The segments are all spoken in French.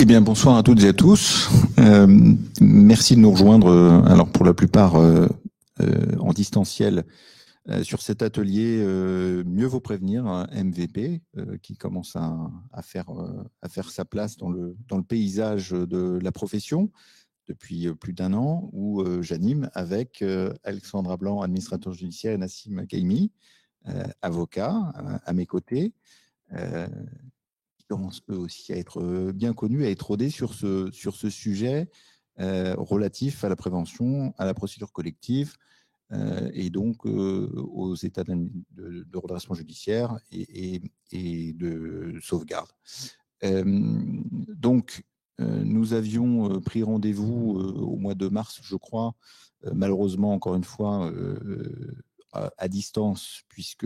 Eh bien, bonsoir à toutes et à tous. Merci de nous rejoindre, alors pour la plupart en distanciel, sur cet atelier Mieux vaut prévenir, un MVP, qui commence à faire sa place dans le paysage de la profession depuis plus d'un an, où j'anime avec Alexandra Blanc, administrateur judiciaire, et Nassim Kaimi, avocat, à mes côtés. Qui commencent eux aussi à être bien connus, à être rodés sur ce sujet relatif à la prévention, à la procédure collective et donc aux états de redressement judiciaire et de sauvegarde. Donc, nous avions pris rendez-vous au mois de mars, je crois, malheureusement, encore une fois, à distance, puisque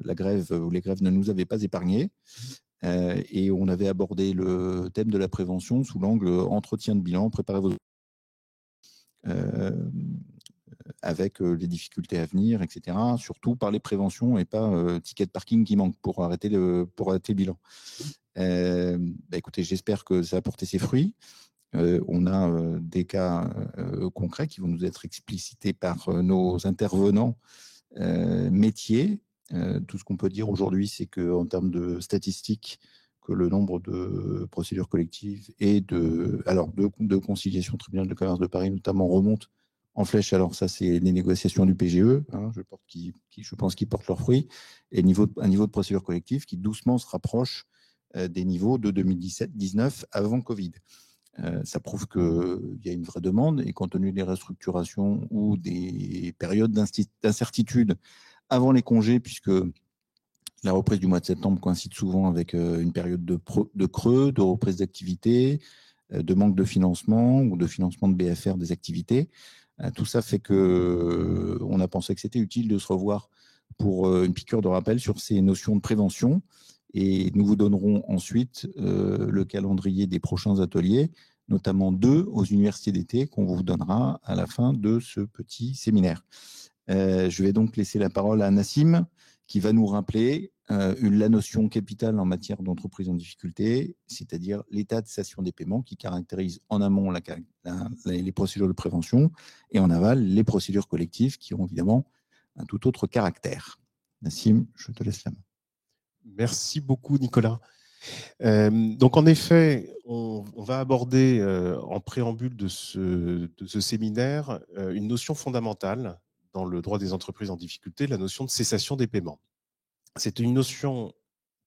la grève ou les grèves ne nous avaient pas épargnés. Et on avait abordé le thème de la prévention sous l'angle entretien de bilan, préparer vos avec les difficultés à venir, etc. Surtout par les préventions et pas ticket de parking qui manque pour arrêter le bilan. Écoutez, j'espère que ça a porté ses fruits. On a des cas concrets qui vont nous être explicités par nos intervenants métiers. Tout ce qu'on peut dire aujourd'hui, c'est qu'en termes de statistiques, que le nombre de procédures collectives et de conciliation tribunal de commerce de Paris notamment remonte en flèche. Alors ça, c'est les négociations du PGE, hein, je pense qu'ils portent leurs fruits, et un niveau de procédure collective qui doucement se rapproche des niveaux de 2017-19 avant Covid. Ça prouve qu'il y a une vraie demande, et compte tenu des restructurations ou des périodes d'incertitude avant les congés, puisque la reprise du mois de septembre coïncide souvent avec une période de creux, de reprise d'activité, de manque de financement ou de financement de BFR des activités. Tout ça fait qu'on a pensé que c'était utile de se revoir pour une piqûre de rappel sur ces notions de prévention. Et nous vous donnerons ensuite le calendrier des prochains ateliers, notamment 2 aux universités d'été qu'on vous donnera à la fin de ce petit séminaire. Je vais donc laisser la parole à Nassim, qui va nous rappeler la notion capitale en matière d'entreprise en difficulté, c'est-à-dire l'état de cessation des paiements qui caractérise en amont les procédures de prévention et en aval les procédures collectives qui ont évidemment un tout autre caractère. Nassim, je te laisse la main. Merci beaucoup, Nicolas. Donc, en effet, on va aborder en préambule de ce séminaire une notion fondamentale dans le droit des entreprises en difficulté, la notion de cessation des paiements. C'est une notion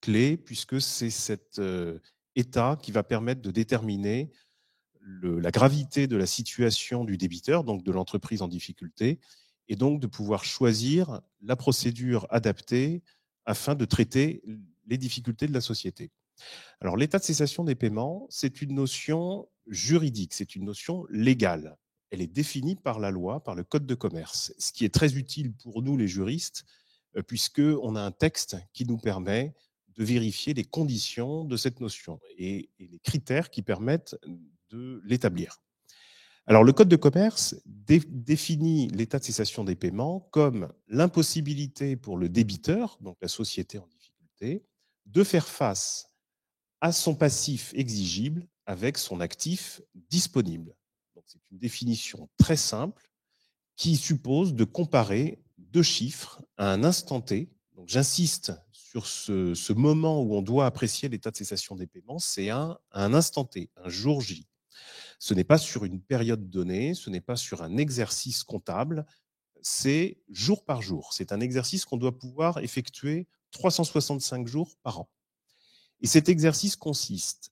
clé puisque c'est cet état qui va permettre de déterminer la gravité de la situation du débiteur, donc de l'entreprise en difficulté, et donc de pouvoir choisir la procédure adaptée afin de traiter les difficultés de la société. Alors, l'état de cessation des paiements, c'est une notion juridique, c'est une notion légale. Elle est définie par la loi, par le Code de commerce, ce qui est très utile pour nous, les juristes, puisqu'on a un texte qui nous permet de vérifier les conditions de cette notion et les critères qui permettent de l'établir. Alors, le Code de commerce définit l'état de cessation des paiements comme l'impossibilité pour le débiteur, donc la société en difficulté, de faire face à son passif exigible avec son actif disponible. C'est une définition très simple qui suppose de comparer 2 chiffres à un instant T. Donc, j'insiste sur ce moment où on doit apprécier l'état de cessation des paiements, c'est un instant T, un jour J. Ce n'est pas sur une période donnée, ce n'est pas sur un exercice comptable, c'est jour par jour. C'est un exercice qu'on doit pouvoir effectuer 365 jours par an. Et cet exercice consiste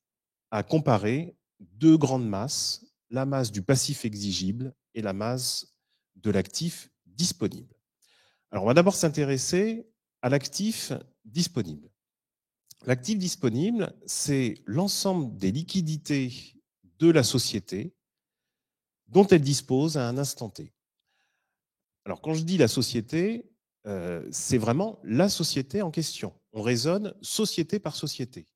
à comparer 2 grandes masses, la masse du passif exigible et la masse de l'actif disponible. Alors, on va d'abord s'intéresser à l'actif disponible. L'actif disponible, c'est l'ensemble des liquidités de la société dont elle dispose à un instant T. Alors, quand je dis la société, c'est vraiment la société en question. On raisonne société par société.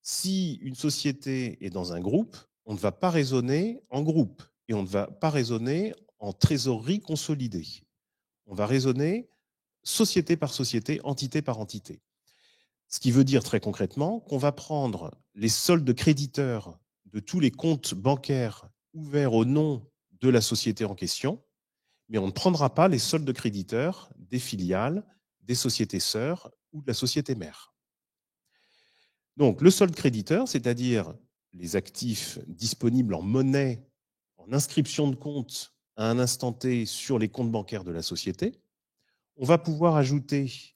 Si une société est dans un groupe, on ne va pas raisonner en groupe et on ne va pas raisonner en trésorerie consolidée. On va raisonner société par société, entité par entité. Ce qui veut dire très concrètement qu'on va prendre les soldes créditeurs de tous les comptes bancaires ouverts au nom de la société en question, mais on ne prendra pas les soldes créditeurs des filiales, des sociétés sœurs ou de la société mère. Donc, le solde créditeur, c'est-à-dire les actifs disponibles en monnaie, en inscription de compte à un instant T sur les comptes bancaires de la société, on va pouvoir ajouter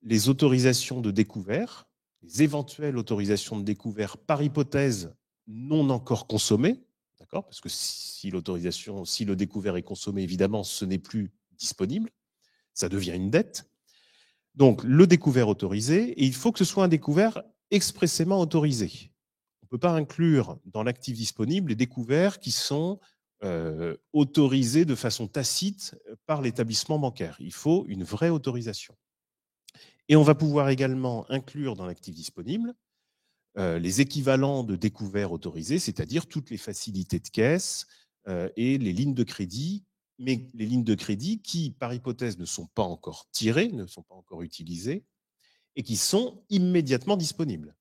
les autorisations de découvert, les éventuelles autorisations de découvert par hypothèse non encore consommées, d'accord ? Parce que si le découvert est consommé, évidemment, ce n'est plus disponible, ça devient une dette. Donc, le découvert autorisé, et il faut que ce soit un découvert expressément autorisé. On ne peut pas inclure dans l'actif disponible les découverts qui sont autorisés de façon tacite par l'établissement bancaire. Il faut une vraie autorisation. Et on va pouvoir également inclure dans l'actif disponible les équivalents de découverts autorisés, c'est-à-dire toutes les facilités de caisse et les lignes de crédit, mais les lignes de crédit qui, par hypothèse, ne sont pas encore tirées, ne sont pas encore utilisées, et qui sont immédiatement disponibles.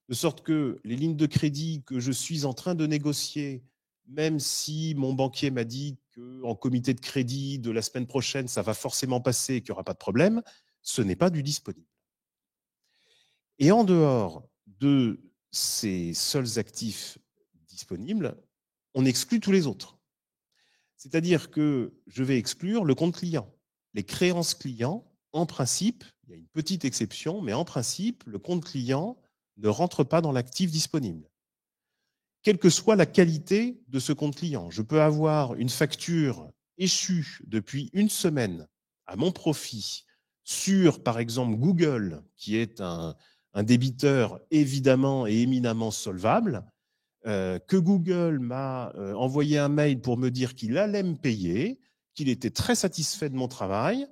De sorte que les lignes de crédit que je suis en train de négocier, même si mon banquier m'a dit qu'en comité de crédit de la semaine prochaine, ça va forcément passer et qu'il n'y aura pas de problème, ce n'est pas du disponible. Et en dehors de ces seuls actifs disponibles, on exclut tous les autres. C'est-à-dire que je vais exclure le compte client. Les créances clients, en principe, il y a une petite exception, mais en principe, le compte client ne rentre pas dans l'actif disponible. Quelle que soit la qualité de ce compte client, je peux avoir une facture échue depuis une semaine à mon profit sur, par exemple, Google, qui est un débiteur évidemment et éminemment solvable, que Google m'a envoyé un mail pour me dire qu'il allait me payer, qu'il était très satisfait de mon travail.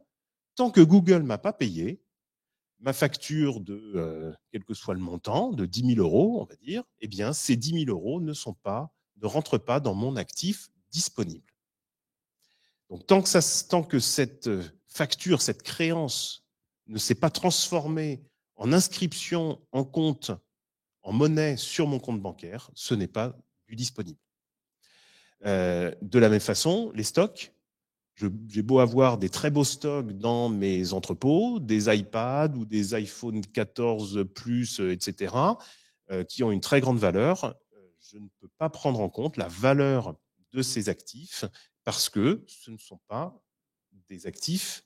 Tant que Google ne m'a pas payé, ma facture de, quel que soit le montant, de 10 000 euros, on va dire, eh bien, ces 10 000 euros ne rentrent pas dans mon actif disponible. Donc, tant que cette facture, cette créance ne s'est pas transformée en inscription en compte, en monnaie sur mon compte bancaire, ce n'est pas du disponible. De la même façon, les stocks, j'ai beau avoir des très beaux stocks dans mes entrepôts, des iPads ou des iPhone 14 Plus, etc., qui ont une très grande valeur, je ne peux pas prendre en compte la valeur de ces actifs parce que ce ne sont pas des actifs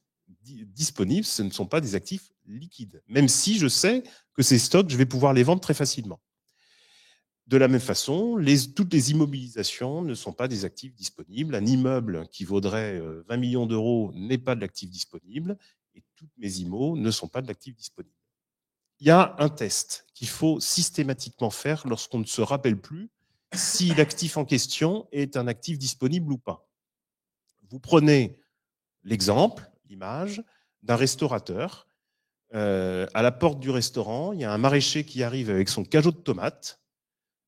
disponibles, ce ne sont pas des actifs liquides, même si je sais que ces stocks, je vais pouvoir les vendre très facilement. De la même façon, toutes les immobilisations ne sont pas des actifs disponibles. Un immeuble qui vaudrait 20 millions d'euros n'est pas de l'actif disponible et toutes mes immos ne sont pas de l'actif disponible. Il y a un test qu'il faut systématiquement faire lorsqu'on ne se rappelle plus si l'actif en question est un actif disponible ou pas. Vous prenez l'exemple, l'image d'un restaurateur. À la porte du restaurant, il y a un maraîcher qui arrive avec son cajot de tomates.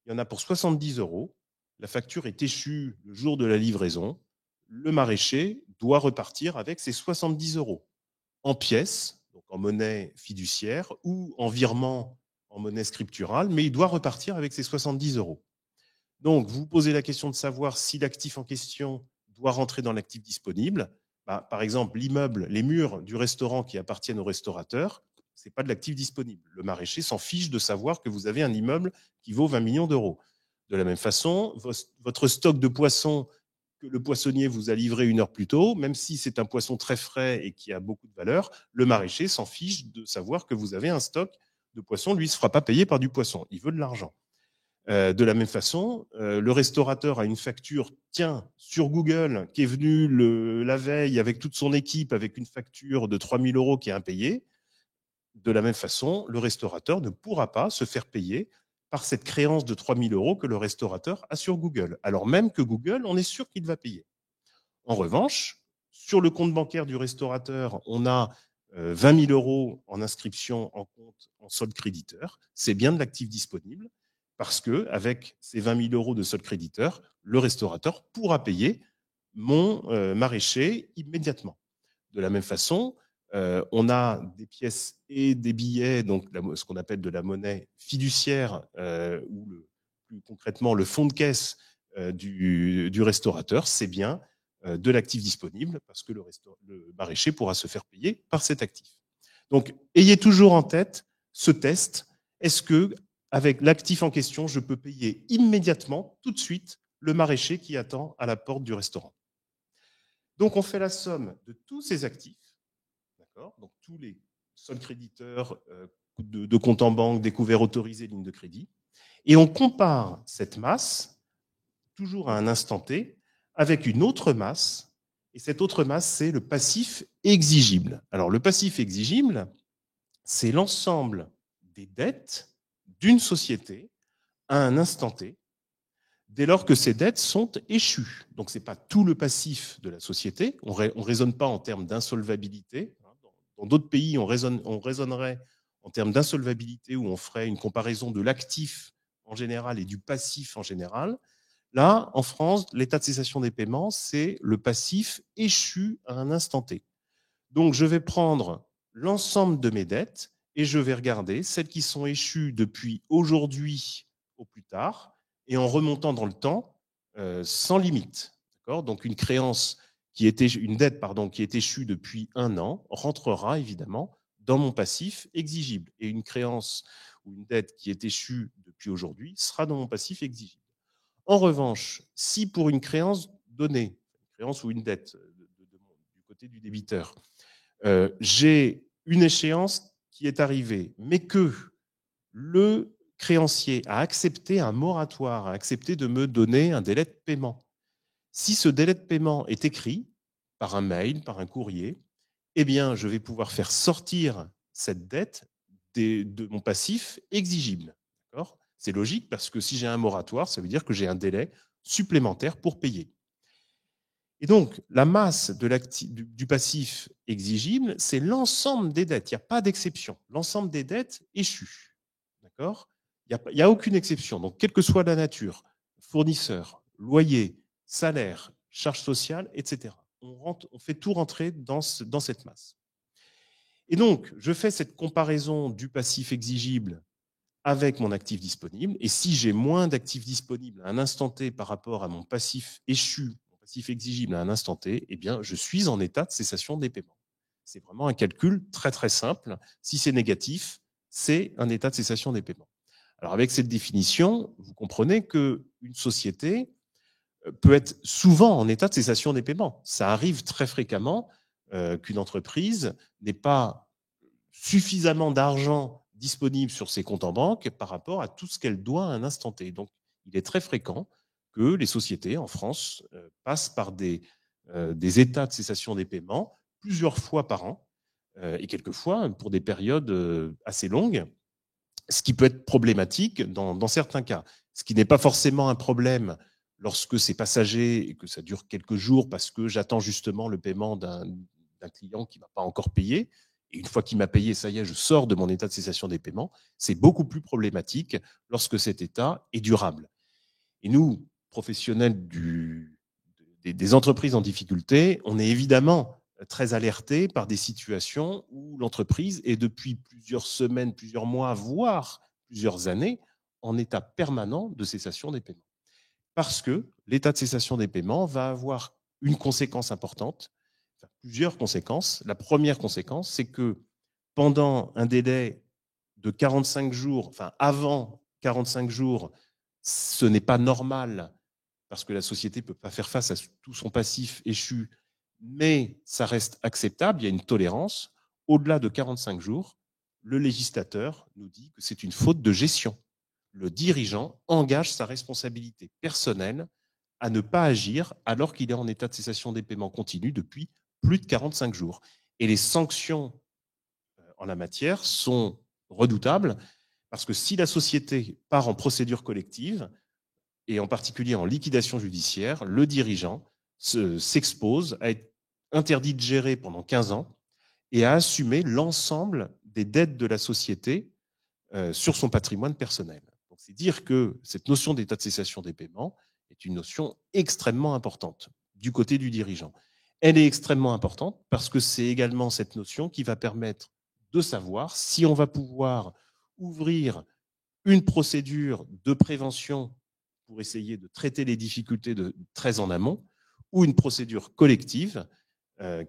Il y en a pour 70 euros. La facture est échue le jour de la livraison. Le maraîcher doit repartir avec ses 70 euros en pièces, donc en monnaie fiduciaire ou en virement en monnaie scripturale, mais il doit repartir avec ses 70 euros. Donc, vous posez la question de savoir si l'actif en question doit rentrer dans l'actif disponible. Par exemple, l'immeuble, les murs du restaurant qui appartiennent au restaurateur, ce n'est pas de l'actif disponible. Le maraîcher s'en fiche de savoir que vous avez un immeuble qui vaut 20 millions d'euros. De la même façon, votre stock de poissons que le poissonnier vous a livré 1 heure plus tôt, même si c'est un poisson très frais et qui a beaucoup de valeur, le maraîcher s'en fiche de savoir que vous avez un stock de poissons. Lui, il ne se fera pas payer par du poisson. Il veut de l'argent. De la même façon, le restaurateur a une facture, sur Google, qui est venu la veille avec toute son équipe, avec une facture de 3 000 euros qui est impayée. De la même façon, le restaurateur ne pourra pas se faire payer par cette créance de 3 000 euros que le restaurateur a sur Google, alors même que Google, on est sûr qu'il va payer. En revanche, sur le compte bancaire du restaurateur, on a 20 000 euros en inscription en compte en solde créditeur. C'est bien de l'actif disponible parce que avec ces 20 000 euros de solde créditeur, le restaurateur pourra payer mon maraîcher immédiatement. De la même façon, On a des pièces et des billets, donc ce qu'on appelle de la monnaie fiduciaire, ou plus concrètement le fonds de caisse du restaurateur, c'est bien de l'actif disponible, parce que le maraîcher pourra se faire payer par cet actif. Donc, ayez toujours en tête ce test. Est-ce que, avec l'actif en question, je peux payer immédiatement, tout de suite, le maraîcher qui attend à la porte du restaurant? Donc, on fait la somme de tous ces actifs, d'accord? Donc, tous les soldes créditeurs, de comptes en banque, des couverts autorisés, lignes de crédit, et on compare cette masse, toujours à un instant T, avec une autre masse, et cette autre masse, c'est le passif exigible. Alors, le passif exigible, c'est l'ensemble des dettes d'une société à un instant T, dès lors que ces dettes sont échues. Donc, ce n'est pas tout le passif de la société. On ne raisonne pas en termes d'insolvabilité. Dans d'autres pays, on raisonnerait en termes d'insolvabilité, où on ferait une comparaison de l'actif en général et du passif en général. Là, en France, l'état de cessation des paiements, c'est le passif échu à un instant T. Donc, je vais prendre l'ensemble de mes dettes et je vais regarder celles qui sont échues depuis aujourd'hui au plus tard, et en remontant dans le temps sans limite. Donc, une dette qui est échue depuis 1 an rentrera évidemment dans mon passif exigible. Et une créance ou une dette qui est échue depuis aujourd'hui sera dans mon passif exigible. En revanche, si pour une créance donnée, une créance ou une dette du côté du débiteur, j'ai une échéance qui est arrivée, mais que le créancier a accepté un moratoire, a accepté de me donner un délai de paiement. Si ce délai de paiement est écrit par un mail, par un courrier, eh bien, je vais pouvoir faire sortir cette dette de mon passif exigible. C'est logique, parce que si j'ai un moratoire, ça veut dire que j'ai un délai supplémentaire pour payer. Et donc, la masse du passif exigible, c'est l'ensemble des dettes. Il n'y a pas d'exception. L'ensemble des dettes échues. D'accord ? Il n'y a aucune exception. Donc, quelle que soit la nature, fournisseur, loyer, salaire, charges sociales, etc. On fait tout rentrer dans cette masse. Et donc, je fais cette comparaison du passif exigible avec mon actif disponible. Et si j'ai moins d'actifs disponibles à un instant T par rapport à mon passif échu, mon passif exigible à un instant T, eh bien, je suis en état de cessation des paiements. C'est vraiment un calcul très, très simple. Si c'est négatif, c'est un état de cessation des paiements. Alors, avec cette définition, vous comprenez qu'une société peut être souvent en état de cessation des paiements. Ça arrive très fréquemment qu'une entreprise n'ait pas suffisamment d'argent disponible sur ses comptes en banque par rapport à tout ce qu'elle doit à un instant T. Donc, il est très fréquent que les sociétés en France passent par des états de cessation des paiements plusieurs fois par an, et quelquefois pour des périodes assez longues, ce qui peut être problématique dans certains cas. Ce qui n'est pas forcément un problème lorsque c'est passager et que ça dure quelques jours, parce que j'attends justement le paiement d'un client qui ne m'a pas encore payé. Et une fois qu'il m'a payé, ça y est, je sors de mon état de cessation des paiements. C'est beaucoup plus problématique lorsque cet état est durable. Et nous, professionnels des entreprises en difficulté, on est évidemment très alertés par des situations où l'entreprise est depuis plusieurs semaines, plusieurs mois, voire plusieurs années, en état permanent de cessation des paiements. Parce que l'état de cessation des paiements va avoir une conséquence importante, enfin, plusieurs conséquences. La première conséquence, c'est que pendant un délai de 45 jours, enfin avant 45 jours, ce n'est pas normal, parce que la société ne peut pas faire face à tout son passif échu, mais ça reste acceptable, il y a une tolérance. Au-delà de 45 jours, le législateur nous dit que c'est une faute de gestion. Le dirigeant engage sa responsabilité personnelle à ne pas agir alors qu'il est en état de cessation des paiements continu depuis plus de 45 jours. Et les sanctions en la matière sont redoutables, parce que si la société part en procédure collective, et en particulier en liquidation judiciaire, le dirigeant s'expose à être interdit de gérer pendant 15 ans et à assumer l'ensemble des dettes de la société sur son patrimoine personnel. Donc, c'est dire que cette notion d'état de cessation des paiements est une notion extrêmement importante du côté du dirigeant. elle est extrêmement importante parce que c'est également cette notion qui va permettre de savoir si on va pouvoir ouvrir une procédure de prévention pour essayer de traiter les difficultés très en amont, ou une procédure collective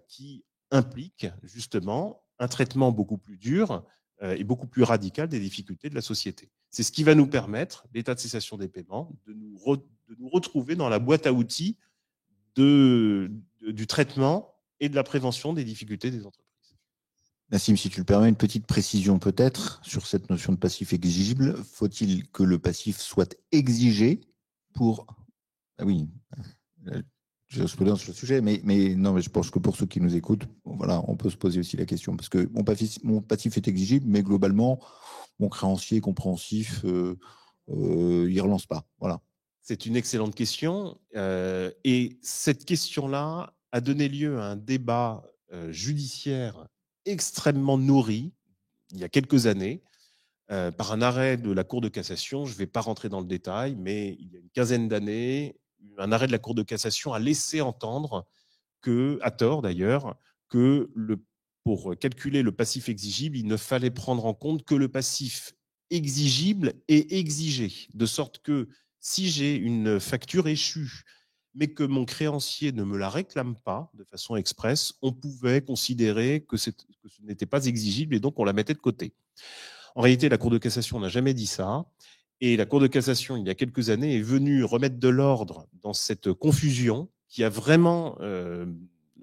qui implique justement un traitement beaucoup plus dur et beaucoup plus radical des difficultés de la société. C'est ce qui va nous permettre, l'état de cessation des paiements, de nous retrouver dans la boîte à outils du traitement et de la prévention des difficultés des entreprises. Nassim, si tu le permets, une petite précision peut-être sur cette notion de passif exigible. Faut-il que le passif soit exigé pour... Ah oui, je suis prudent sur le sujet, mais non, mais je pense que pour ceux qui nous écoutent, voilà, on peut se poser aussi la question, parce que mon passif est exigible, mais globalement, mon créancier est compréhensif, il ne relance pas. Voilà. C'est une excellente question. Et cette question-là a donné lieu à un débat judiciaire extrêmement nourri il y a quelques années par un arrêt de la Cour de cassation. Je ne vais pas rentrer dans le détail, mais il y a une quinzaine d'années, un arrêt de la Cour de cassation a laissé entendre que, à tort d'ailleurs, que pour calculer le passif exigible, il ne fallait prendre en compte que le passif exigible et exigé, de sorte que si j'ai une facture échue, mais que mon créancier ne me la réclame pas de façon expresse, on pouvait considérer que ce n'était pas exigible et donc on la mettait de côté. En réalité, la Cour de cassation n'a jamais dit ça. Et la Cour de cassation, il y a quelques années, est venue remettre de l'ordre dans cette confusion qui a vraiment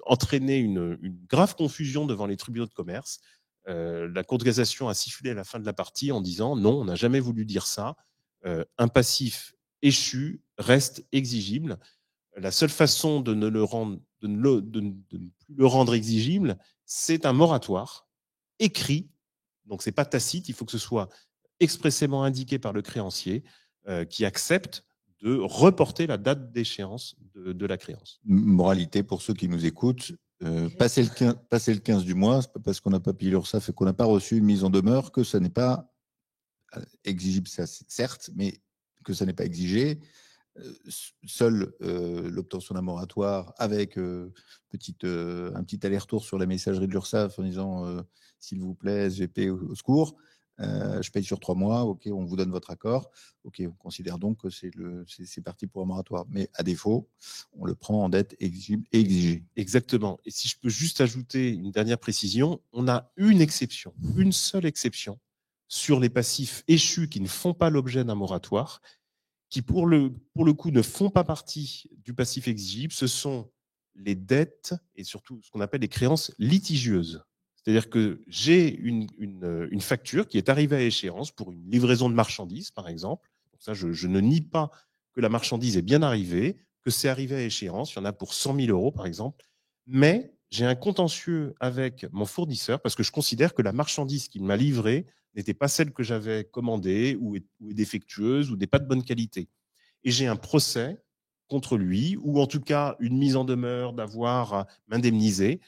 entraîné une grave confusion devant les tribunaux de commerce. La Cour de cassation a sifflé à la fin de la partie en disant non, on n'a jamais voulu dire ça. Un passif échu reste exigible. La seule façon de ne plus le rendre exigible, c'est un moratoire écrit. Donc, ce n'est pas tacite, il faut que ce soit expressément indiqué par le créancier qui accepte de reporter la date d'échéance de la créance. Moralité pour ceux qui nous écoutent, passer le 15 du mois, c'est pas parce qu'on n'a pas payé l'URSSAF et qu'on n'a pas reçu une mise en demeure que ça n'est pas exigible, ça, certes, mais que ça n'est pas exigé. Seule l'obtention d'un moratoire avec un petit aller-retour sur la messagerie de l'URSSAF en disant s'il vous plaît, SGP au secours, je paye sur 3 mois, ok, on vous donne votre accord, ok, on considère donc que c'est parti pour un moratoire. Mais à défaut, on le prend en dette exigible et exigée. Exactement. Et si je peux juste ajouter une dernière précision, on a une exception, une seule exception sur les passifs échus qui ne font pas l'objet d'un moratoire, qui pour le coup ne font pas partie du passif exigible, ce sont les dettes et surtout ce qu'on appelle les créances litigieuses. C'est-à-dire que j'ai une facture qui est arrivée à échéance pour une livraison de marchandises, par exemple. Donc ça, je ne nie pas que la marchandise est bien arrivée, que c'est arrivé à échéance. Il y en a pour 100 000 euros, par exemple. Mais j'ai un contentieux avec mon fournisseur parce que je considère que la marchandise qu'il m'a livrée n'était pas celle que j'avais commandée ou est défectueuse ou n'est pas de bonne qualité. Et j'ai un procès contre lui ou en tout cas une mise en demeure d'avoir à m'indemniser.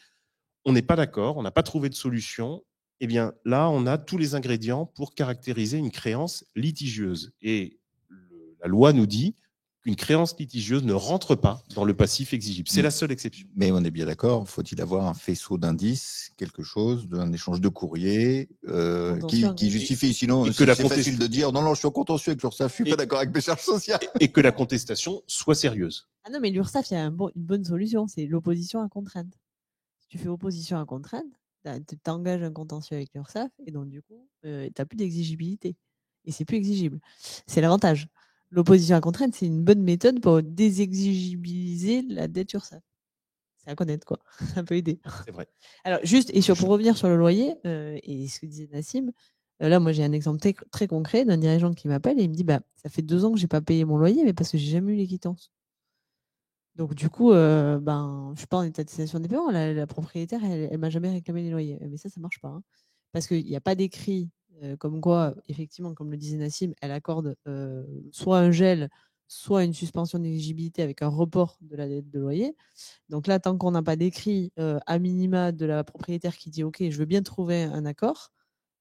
On n'est pas d'accord, on n'a pas trouvé de solution. Eh bien, là, on a tous les ingrédients pour caractériser une créance litigieuse. Et la loi nous dit qu'une créance litigieuse ne rentre pas dans le passif exigible. C'est la seule exception. Mais on est bien d'accord, faut-il avoir un faisceau d'indices, quelque chose, un échange de courrier qui justifie, sinon c'est facile de dire non, je suis en contentieux avec l'URSSAF, je suis pas d'accord avec mes charges sociales. Et que la contestation soit sérieuse. Ah non, mais l'URSSAF, il y a une bonne solution, c'est l'opposition à contrainte. Si tu fais opposition à contrainte, tu t'engages un contentieux avec l'URSSAF et donc du coup, tu n'as plus d'exigibilité. Et c'est plus exigible. C'est l'avantage. L'opposition à contrainte, c'est une bonne méthode pour désexigibiliser la dette URSSAF. C'est à connaître, quoi. Ça peut aider. C'est vrai. Alors, juste, pour revenir sur le loyer, et ce que disait Nassim, là, moi, j'ai un exemple très concret d'un dirigeant qui m'appelle et il me dit, ça fait 2 ans que je n'ai pas payé mon loyer, mais parce que j'ai jamais eu les quittances. Donc, du coup, je ne suis pas en état de cessation des paiements. La propriétaire, elle m'a jamais réclamé les loyers. Mais ça marche pas. Hein. Parce qu'il n'y a pas d'écrit comme quoi, effectivement, comme le disait Nassim, elle accorde soit un gel, soit une suspension d'éligibilité avec un report de la dette de loyer. Donc là, tant qu'on n'a pas d'écrit à minima de la propriétaire qui dit « Ok, je veux bien trouver un accord »,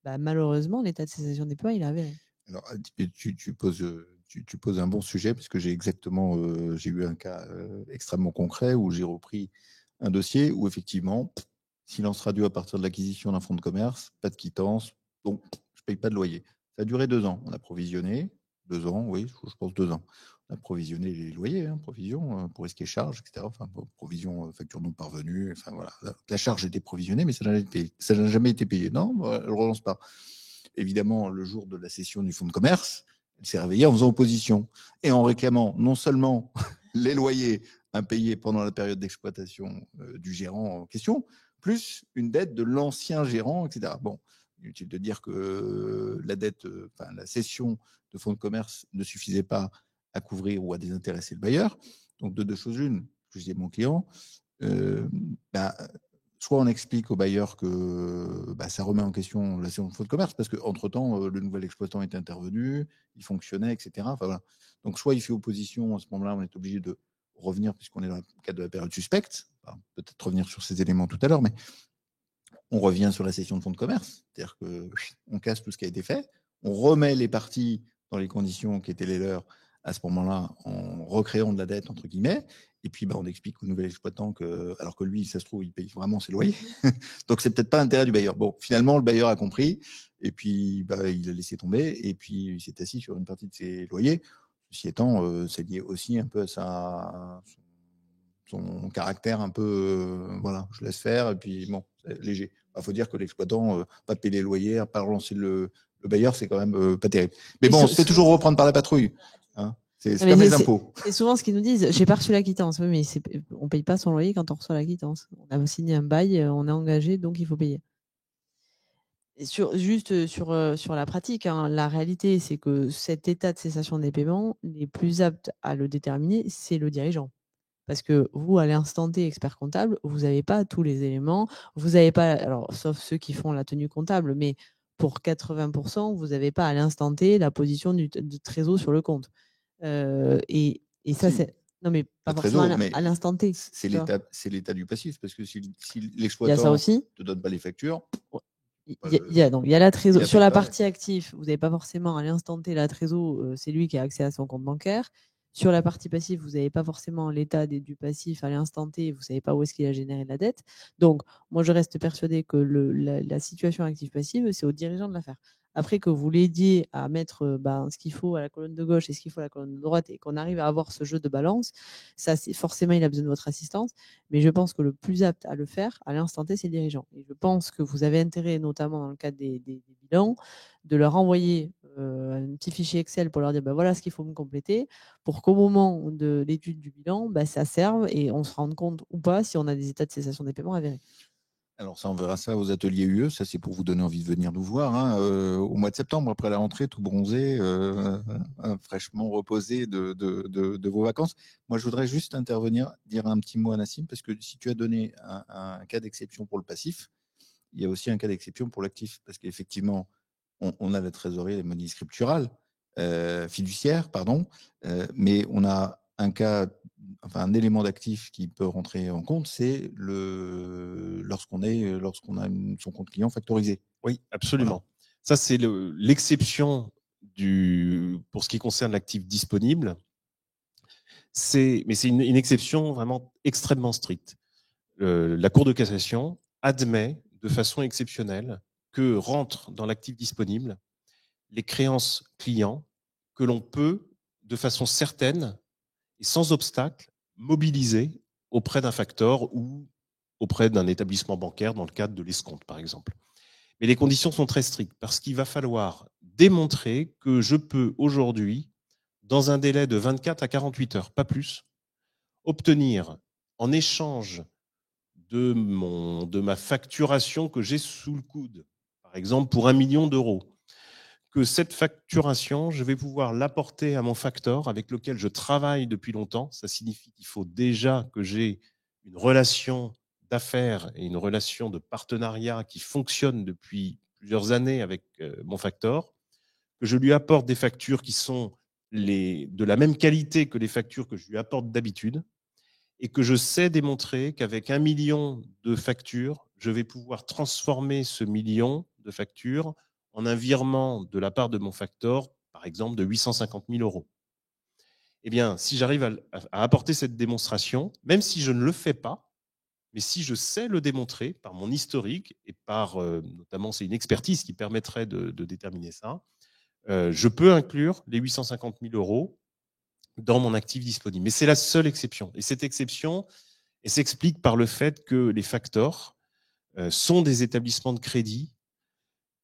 malheureusement, l'état de cessation des paiements, il est avéré. Alors, tu poses un bon sujet, parce que j'ai eu un cas extrêmement concret où j'ai repris un dossier où effectivement, silence radio à partir de l'acquisition d'un fonds de commerce, pas de quittance, donc je ne paye pas de loyer. Ça a duré 2 ans. On a provisionné, 2 ans, oui, je pense 2 ans. On a provisionné les loyers, provision pour risque et charges, etc. Enfin, provision, facture non parvenue. Enfin, voilà. La charge était provisionnée, mais ça n'a jamais été payé. Non, elle ne relance pas. Évidemment, le jour de la cession du fonds de commerce, elle s'est réveillée en faisant opposition et en réclamant non seulement les loyers impayés pendant la période d'exploitation du gérant en question, plus une dette de l'ancien gérant, etc. Bon, inutile de dire que la dette, la cession de fonds de commerce ne suffisait pas à couvrir ou à désintéresser le bailleur. Donc, de deux choses l'une, je disais mon client, soit on explique au bailleur que ça remet en question la cession de fonds de commerce, parce qu'entre-temps, le nouvel exploitant est intervenu, il fonctionnait, etc. Enfin, voilà. Donc, soit il fait opposition, à ce moment-là, on est obligé de revenir, puisqu'on est dans le cadre de la période suspecte, peut-être revenir sur ces éléments tout à l'heure, mais on revient sur la cession de fonds de commerce, c'est-à-dire qu'on casse tout ce qui a été fait, on remet les parties dans les conditions qui étaient les leurs à ce moment-là, en recréant de la dette, entre guillemets, et puis on explique au nouvel exploitant que, alors que lui, ça se trouve, il paye vraiment ses loyers, donc c'est peut-être pas l'intérêt du bailleur. Bon, finalement, le bailleur a compris, et puis il a laissé tomber, et puis il s'est assis sur une partie de ses loyers. Ceci étant, c'est lié aussi un peu à son caractère un peu, voilà, je laisse faire, et puis bon, c'est léger. Il faut dire que l'exploitant, pas payer les loyers, pas relancer le bailleur, c'est quand même pas terrible. Mais bon, on se fait toujours reprendre par la patrouille. Hein. C'est comme les impôts. C'est souvent ce qu'ils nous disent. J'ai pas reçu la quittance. Oui, mais on paye pas son loyer quand on reçoit la quittance. On a signé un bail, on est engagé, donc il faut payer. Et sur la pratique, la réalité, c'est que cet état de cessation des paiements, les plus aptes à le déterminer, c'est le dirigeant. Parce que vous, à l'instant T, expert comptable, vous n'avez pas tous les éléments. Vous n'avez pas, alors, sauf ceux qui font la tenue comptable, mais pour 80%, vous n'avez pas à l'instant T la position du trésor sur le compte. Et ça, c'est. Non, mais pas forcément à l'instant T. C'est l'état du passif, parce que si l'exploitant ne te donne pas les factures. Il y a la trésor. Sur la partie active, vous n'avez pas forcément à l'instant T la trésor, c'est lui qui a accès à son compte bancaire. Sur la partie passive, vous n'avez pas forcément l'état du passif à l'instant T, vous ne savez pas où est-ce qu'il a généré la dette. Donc, moi, je reste persuadée que la situation active-passive, c'est au dirigeant de la faire. Après que vous l'aidiez à mettre ce qu'il faut à la colonne de gauche et ce qu'il faut à la colonne de droite et qu'on arrive à avoir ce jeu de balance, ça, c'est forcément, il a besoin de votre assistance. Mais je pense que le plus apte à le faire à l'instant T, c'est le dirigeant. Et je pense que vous avez intérêt, notamment dans le cadre des bilans, de leur envoyer un petit fichier Excel pour leur dire voilà ce qu'il faut me compléter pour qu'au moment de l'étude du bilan, ça serve et on se rende compte ou pas si on a des états de cessation des paiements avérés. Alors ça, on verra ça aux ateliers UE, ça c'est pour vous donner envie de venir nous voir. Au mois de septembre, après la rentrée, tout bronzé, fraîchement reposé de vos vacances. Moi, je voudrais juste intervenir, dire un petit mot à Nassim, parce que si tu as donné un cas d'exception pour le passif, il y a aussi un cas d'exception pour l'actif, parce qu'effectivement, on a la trésorerie, les monnaies scripturales, fiduciaires, pardon, mais on a un élément d'actif qui peut rentrer en compte, c'est lorsqu'on a son compte client factorisé. Oui, absolument. Voilà. Ça, c'est l'exception pour ce qui concerne l'actif disponible. Mais c'est une exception vraiment extrêmement stricte. La Cour de cassation admet de façon exceptionnelle que rentrent dans l'actif disponible les créances clients que l'on peut, de façon certaine et sans obstacle, mobiliser auprès d'un facteur ou auprès d'un établissement bancaire dans le cadre de l'escompte, par exemple. Mais les conditions sont très strictes parce qu'il va falloir démontrer que je peux aujourd'hui, dans un délai de 24 à 48 heures, pas plus, obtenir en échange de ma facturation que j'ai sous le coude, par exemple pour 1 million d'euros, que cette facturation, je vais pouvoir l'apporter à mon facteur avec lequel je travaille depuis longtemps. Ça signifie qu'il faut déjà que j'ai une relation d'affaires et une relation de partenariat qui fonctionne depuis plusieurs années avec mon facteur, que je lui apporte des factures qui sont de la même qualité que les factures que je lui apporte d'habitude, et que je sais démontrer qu'avec 1 million de factures, je vais pouvoir transformer ce million de factures en un virement de la part de mon facteur, par exemple, de 850 000 euros. Eh bien, si j'arrive à apporter cette démonstration, même si je ne le fais pas, Mais si je sais le démontrer par mon historique et par, notamment, c'est une expertise qui permettrait de déterminer ça, je peux inclure les 850 000 € dans mon actif disponible. Mais c'est la seule exception. Et cette exception, elle s'explique par le fait que les factors sont des établissements de crédit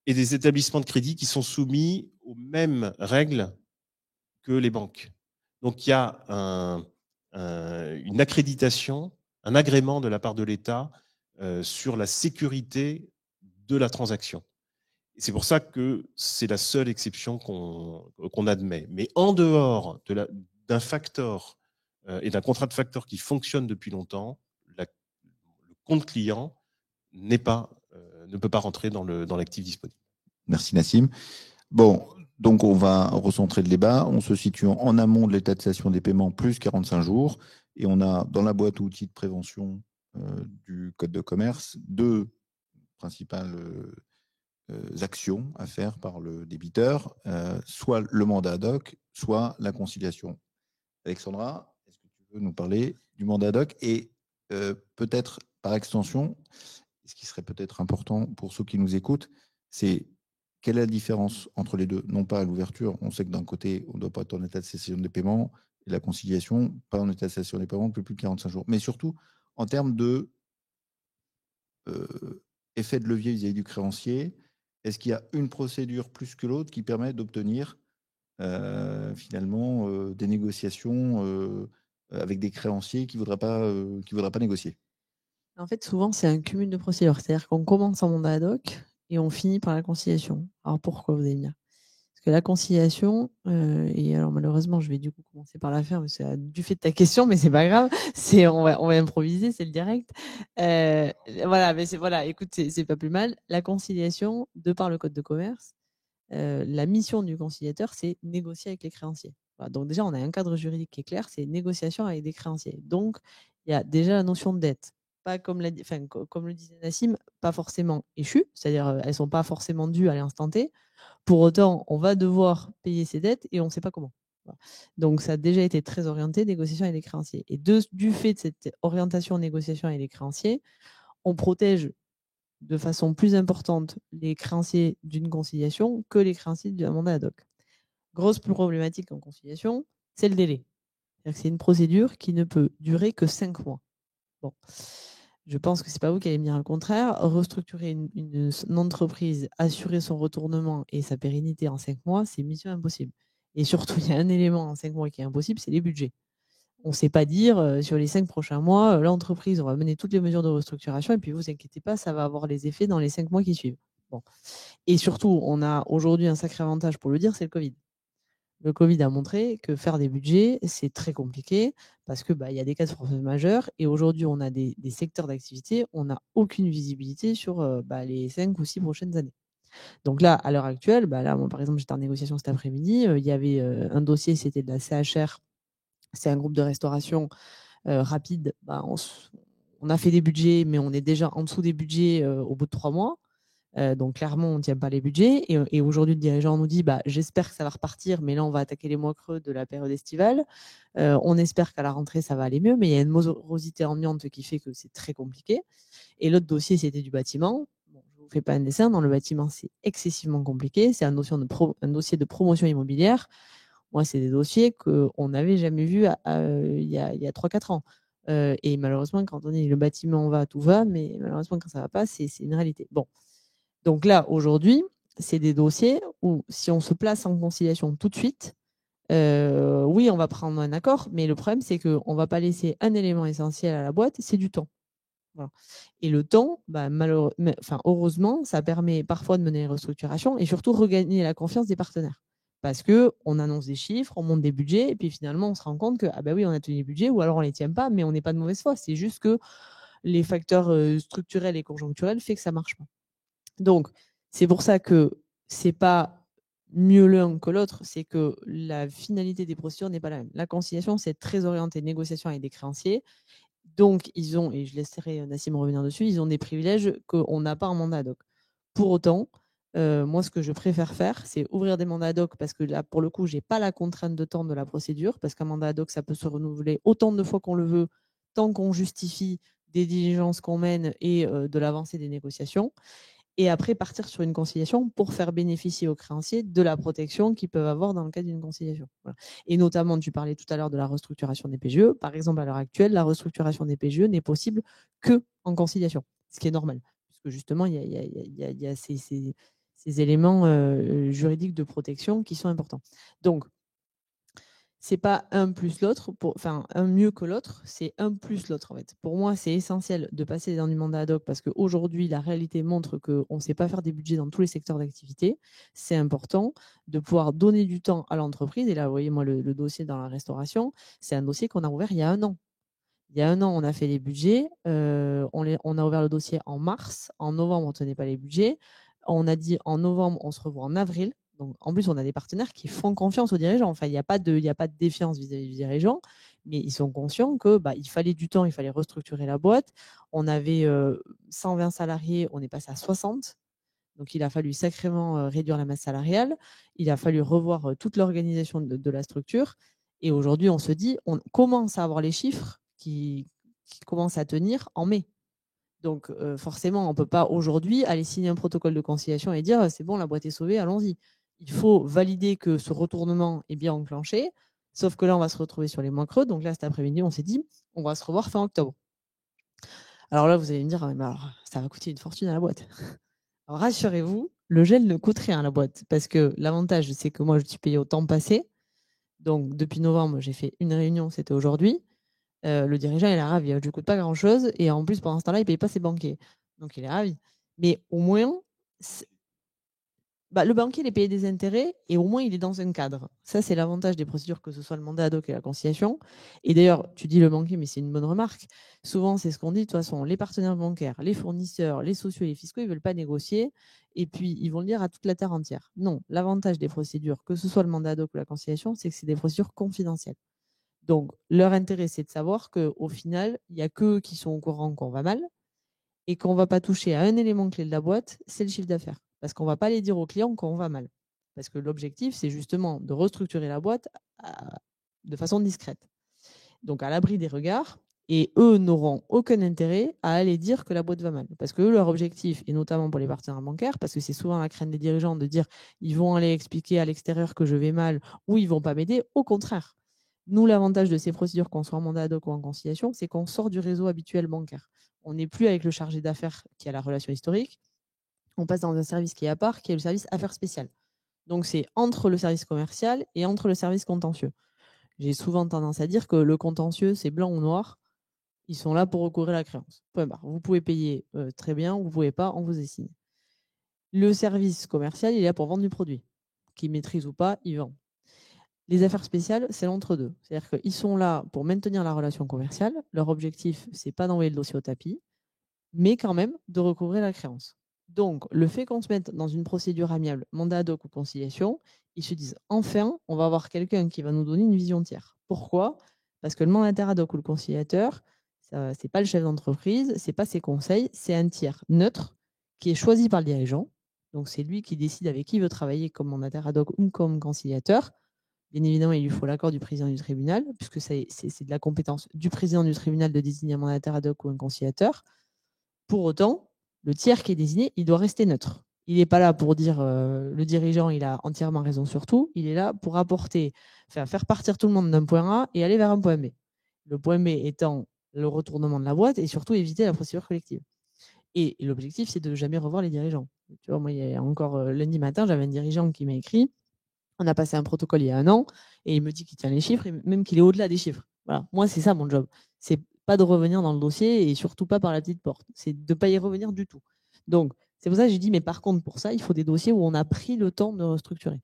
et des établissements de crédit qui sont soumis aux mêmes règles que les banques. Donc, il y a une accréditation, un agrément de la part de l'État sur la sécurité de la transaction. Et c'est pour ça que c'est la seule exception qu'on admet. Mais en dehors d'un facteur et d'un contrat de facteur qui fonctionne depuis longtemps, le compte client ne peut pas rentrer dans l'actif disponible. Merci Nassim. Bon, donc on va recentrer le débat. On se situe en amont de l'état de cessation des paiements plus 45 jours. Et on a dans la boîte outils de prévention du Code de commerce 2 principales actions à faire par le débiteur, soit le mandat ad hoc, soit la conciliation. Alexandra, est-ce que tu veux nous parler du mandat ad hoc et peut-être par extension, ce qui serait peut-être important pour ceux qui nous écoutent, c'est quelle est la différence entre les deux? Non pas à l'ouverture, on sait que d'un côté, on ne doit pas être en état de cessation des paiements, et la conciliation, pas en état de cessation des paiements depuis plus de 45 jours. Mais surtout, en termes de effet de levier vis-à-vis du créancier, est-ce qu'il y a une procédure plus que l'autre qui permet d'obtenir finalement des négociations avec des créanciers qui ne voudraient pas négocier? En fait, souvent, c'est un cumul de procédures. C'est-à-dire qu'on commence en mandat ad hoc et on finit par la conciliation. Alors pourquoi, vous allez me dire? Parce que la conciliation, et alors malheureusement, je vais du coup commencer par la faire, mais c'est du fait de ta question, mais c'est pas grave. On va improviser, c'est le direct. Voilà, mais voilà, écoute, c'est pas plus mal. La conciliation, de par le code de commerce, la mission du conciliateur, c'est négocier avec les créanciers. Voilà, donc déjà, on a un cadre juridique qui est clair, c'est négociation avec des créanciers. Donc, il y a déjà la notion de dette. Pas comme le disait Nassim, pas forcément échues, c'est-à-dire elles ne sont pas forcément dues à l'instant T. Pour autant, on va devoir payer ses dettes et on ne sait pas comment. Voilà. Donc, ça a déjà été très orienté, négociation avec les créanciers. Et du fait de cette orientation, négociation avec les créanciers, on protège de façon plus importante les créanciers d'une conciliation que les créanciers d'un mandat ad hoc. Grosse problématique en conciliation, c'est le délai. C'est-à-dire que c'est une procédure qui ne peut durer que 5 mois. Bon. Je pense que ce n'est pas vous qui allez me dire le contraire. Restructurer une entreprise, assurer son retournement et sa pérennité en 5 mois, c'est mission impossible. Et surtout, il y a un élément en 5 mois qui est impossible, c'est les budgets. On ne sait pas dire sur les 5 prochains mois, l'entreprise, on va mener toutes les mesures de restructuration et puis vous inquiétez pas, ça va avoir les effets dans les 5 mois qui suivent. Bon. Et surtout, on a aujourd'hui un sacré avantage pour le dire, c'est le Covid. Le Covid a montré que faire des budgets, c'est très compliqué parce que y a des cas de force majeure et aujourd'hui, on a des secteurs d'activité, on n'a aucune visibilité sur les 5 ou 6 prochaines années. Donc là, à l'heure actuelle, moi, par exemple, j'étais en négociation cet après-midi, il y avait un dossier, c'était de la CHR, c'est un groupe de restauration rapide. On a fait des budgets, mais on est déjà en dessous des budgets au bout de 3 mois. Donc clairement, on ne tient pas les budgets. Et aujourd'hui, le dirigeant nous dit j'espère que ça va repartir, mais là, on va attaquer les mois creux de la période estivale. On espère qu'à la rentrée, ça va aller mieux, mais il y a une morosité ambiante qui fait que c'est très compliqué. Et l'autre dossier, c'était du bâtiment. Bon, je ne vous fais pas un dessin. Dans le bâtiment, c'est excessivement compliqué. C'est un dossier de promotion immobilière. Moi, c'est des dossiers qu'on n'avait jamais vus il y a 3-4 ans. Et malheureusement, quand on dit le bâtiment va, tout va, mais malheureusement, quand ça ne va pas, c'est une réalité. Bon. Donc là, aujourd'hui, c'est des dossiers où si on se place en conciliation tout de suite, oui, on va prendre un accord, mais le problème, c'est qu'on ne va pas laisser un élément essentiel à la boîte, c'est du temps. Voilà. Et le temps, heureusement, ça permet parfois de mener les restructurations et surtout regagner la confiance des partenaires. Parce qu'on annonce des chiffres, on monte des budgets, et puis finalement, on se rend compte que, oui, on a tenu les budgets, ou alors on ne les tient pas, mais on n'est pas de mauvaise foi. C'est juste que les facteurs structurels et conjoncturels font que ça ne marche pas. Donc, c'est pour ça que ce n'est pas mieux l'un que l'autre, c'est que la finalité des procédures n'est pas la même. La conciliation, c'est très orienté négociation avec des créanciers. Donc, ils ont, et je laisserai Nassim revenir dessus, ils ont des privilèges qu'on n'a pas en mandat ad hoc. Pour autant, moi, ce que je préfère faire, c'est ouvrir des mandats ad hoc parce que là, pour le coup, je n'ai pas la contrainte de temps de la procédure parce qu'un mandat ad hoc, ça peut se renouveler autant de fois qu'on le veut, tant qu'on justifie des diligences qu'on mène et de l'avancée des négociations. Et après, partir sur une conciliation pour faire bénéficier aux créanciers de la protection qu'ils peuvent avoir dans le cadre d'une conciliation. Voilà. Et notamment, tu parlais tout à l'heure de la restructuration des PGE. Par exemple, à l'heure actuelle, la restructuration des PGE n'est possible qu'en conciliation, ce qui est normal. Puisque justement, il y a ces éléments juridiques de protection qui sont importants. Donc, c'est pas un plus l'autre, enfin un mieux que l'autre, c'est un plus l'autre en fait. Pour moi, c'est essentiel de passer dans du mandat ad hoc parce qu'aujourd'hui, la réalité montre qu'on ne sait pas faire des budgets dans tous les secteurs d'activité. C'est important de pouvoir donner du temps à l'entreprise. Et là, vous voyez, moi, le dossier dans la restauration, c'est un dossier qu'on a ouvert il y a 1 an. Il y a 1 an, on a fait les budgets. On a ouvert le dossier en mars. En novembre, on ne tenait pas les budgets. On a dit en novembre, on se revoit en avril. Donc, en plus, on a des partenaires qui font confiance aux dirigeants. Enfin, il n'y a pas de défiance vis-à-vis des dirigeants, mais ils sont conscients que il fallait du temps, il fallait restructurer la boîte. On avait 120 salariés, on est passé à 60. Donc, il a fallu sacrément réduire la masse salariale. Il a fallu revoir toute l'organisation de la structure. Et aujourd'hui, on se dit, on commence à avoir les chiffres qui commencent à tenir en mai. Donc, forcément, on ne peut pas aujourd'hui aller signer un protocole de conciliation et dire c'est bon, la boîte est sauvée, allons-y. Il faut valider que ce retournement est bien enclenché. Sauf que là, on va se retrouver sur les mois creux. Donc là, cet après-midi, on s'est dit on va se revoir fin octobre. Alors là, vous allez me dire mais alors, ça va coûter une fortune à la boîte. Alors, rassurez-vous, le gel ne coûte rien à la boîte. Parce que l'avantage, c'est que moi, je suis payé au temps passé. Donc, depuis novembre, j'ai fait une réunion, c'était aujourd'hui. Le dirigeant, il est ravi. Il ne lui coûte pas grand-chose. Et en plus, pendant ce temps-là, il ne paye pas ses banquiers. Donc, il est ravi. Mais au moins, le banquier, il est payé des intérêts et au moins, il est dans un cadre. Ça, c'est l'avantage des procédures, que ce soit le mandat ad hoc et la conciliation. Et d'ailleurs, tu dis le banquier, mais c'est une bonne remarque. Souvent, c'est ce qu'on dit. De toute façon, les partenaires bancaires, les fournisseurs, les sociaux et les fiscaux, ils ne veulent pas négocier. Et puis, ils vont le dire à toute la terre entière. Non, l'avantage des procédures, que ce soit le mandat ad hoc ou la conciliation, c'est que c'est des procédures confidentielles. Donc, leur intérêt, c'est de savoir qu'au final, il n'y a qu'eux qui sont au courant qu'on va mal et qu'on ne va pas toucher à un élément clé de la boîte, c'est le chiffre d'affaires. Parce qu'on ne va pas aller dire aux clients qu'on va mal. Parce que l'objectif, c'est justement de restructurer la boîte de façon discrète. Donc, à l'abri des regards. Et eux n'auront aucun intérêt à aller dire que la boîte va mal. Parce que eux, leur objectif, et notamment pour les partenaires bancaires, parce que c'est souvent la crainte des dirigeants de dire ils vont aller expliquer à l'extérieur que je vais mal ou ils ne vont pas m'aider. Au contraire. Nous, l'avantage de ces procédures, qu'on soit en mandat ad hoc ou en conciliation, c'est qu'on sort du réseau habituel bancaire. On n'est plus avec le chargé d'affaires qui a la relation historique. On passe dans un service qui est à part, qui est le service affaires spéciales. Donc, c'est entre le service commercial et entre le service contentieux. J'ai souvent tendance à dire que le contentieux, c'est blanc ou noir. Ils sont là pour recourir à la créance. Point barre. Vous pouvez payer très bien, vous ne pouvez pas, on vous assigne. Le service commercial, il est là pour vendre du produit. Qu'il maîtrise ou pas, il vend. Les affaires spéciales, c'est l'entre-deux. C'est-à-dire qu'ils sont là pour maintenir la relation commerciale. Leur objectif, c'est pas d'envoyer le dossier au tapis, mais quand même de recouvrer la créance. Donc, le fait qu'on se mette dans une procédure amiable, mandat ad hoc ou conciliation, ils se disent enfin, on va avoir quelqu'un qui va nous donner une vision tiers. Pourquoi ? Parce que le mandataire ad hoc ou le conciliateur, c'est pas le chef d'entreprise, c'est pas ses conseils, c'est un tiers neutre qui est choisi par le dirigeant. Donc, c'est lui qui décide avec qui il veut travailler comme mandataire ad hoc ou comme conciliateur. Bien évidemment, il lui faut l'accord du président du tribunal, puisque c'est de la compétence du président du tribunal de désigner un mandataire ad hoc ou un conciliateur. Pour autant, le tiers qui est désigné, il doit rester neutre. Il n'est pas là pour dire le dirigeant, il a entièrement raison sur tout. Il est là pour apporter, faire partir tout le monde d'un point A et aller vers un point B. Le point B étant le retournement de la boîte et surtout éviter la procédure collective. Et l'objectif, c'est de jamais revoir les dirigeants. Tu vois, moi, il y a encore lundi matin, j'avais un dirigeant qui m'a écrit. On a passé un protocole il y a 1 an et il me dit qu'il tient les chiffres et même qu'il est au-delà des chiffres. Voilà. Moi, c'est ça mon job. C'est pas de revenir dans le dossier et surtout pas par la petite porte. C'est de ne pas y revenir du tout. Donc, c'est pour ça que j'ai dit, mais par contre, pour ça, il faut des dossiers où on a pris le temps de restructurer.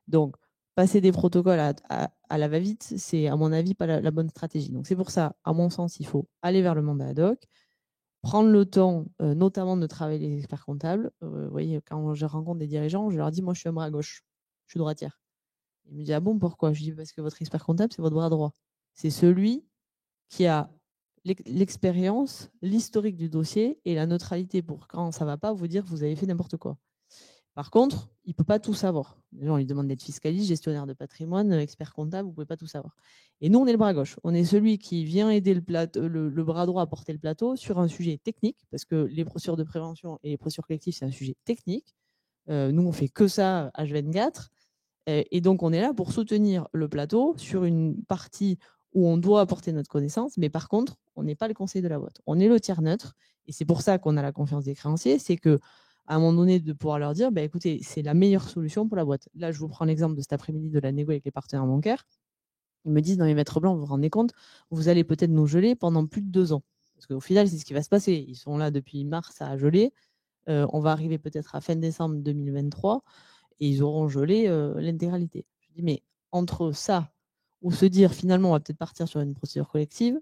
Donc, passer des protocoles à la va-vite, c'est à mon avis pas la bonne stratégie. Donc, c'est pour ça, à mon sens, il faut aller vers le mandat ad hoc, prendre le temps, notamment de travailler les experts comptables. Vous voyez, quand je rencontre des dirigeants, je leur dis, moi, je suis un bras gauche, je suis droitière. Il me dit, ah bon, pourquoi ? Je dis, parce que votre expert comptable, c'est votre bras droit. C'est celui qui a l'expérience, l'historique du dossier et la neutralité pour quand ça ne va pas vous dire que vous avez fait n'importe quoi. Par contre, il ne peut pas tout savoir. Déjà, on lui demande d'être fiscaliste, gestionnaire de patrimoine, expert comptable, vous ne pouvez pas tout savoir. Et nous, on est le bras gauche. On est celui qui vient aider le bras droit à porter le plateau sur un sujet technique, parce que les procédures de prévention et les procédures collectives, c'est un sujet technique. Nous, on fait que ça H24. Et donc, on est là pour soutenir le plateau sur une partie où on doit apporter notre connaissance, mais par contre, on n'est pas le conseil de la boîte. On est le tiers neutre, et c'est pour ça qu'on a la confiance des créanciers, c'est que à un moment donné, de pouvoir leur dire, écoutez, c'est la meilleure solution pour la boîte. Là, je vous prends l'exemple de cet après-midi de la négo avec les partenaires bancaires. Ils me disent dans les maîtres blancs, vous vous rendez compte, vous allez peut-être nous geler pendant plus de 2 ans. Parce qu'au final, c'est ce qui va se passer. Ils sont là depuis mars à geler. On va arriver peut-être à fin décembre 2023 et ils auront gelé l'intégralité. Je dis, mais entre ça ou se dire finalement, on va peut-être partir sur une procédure collective,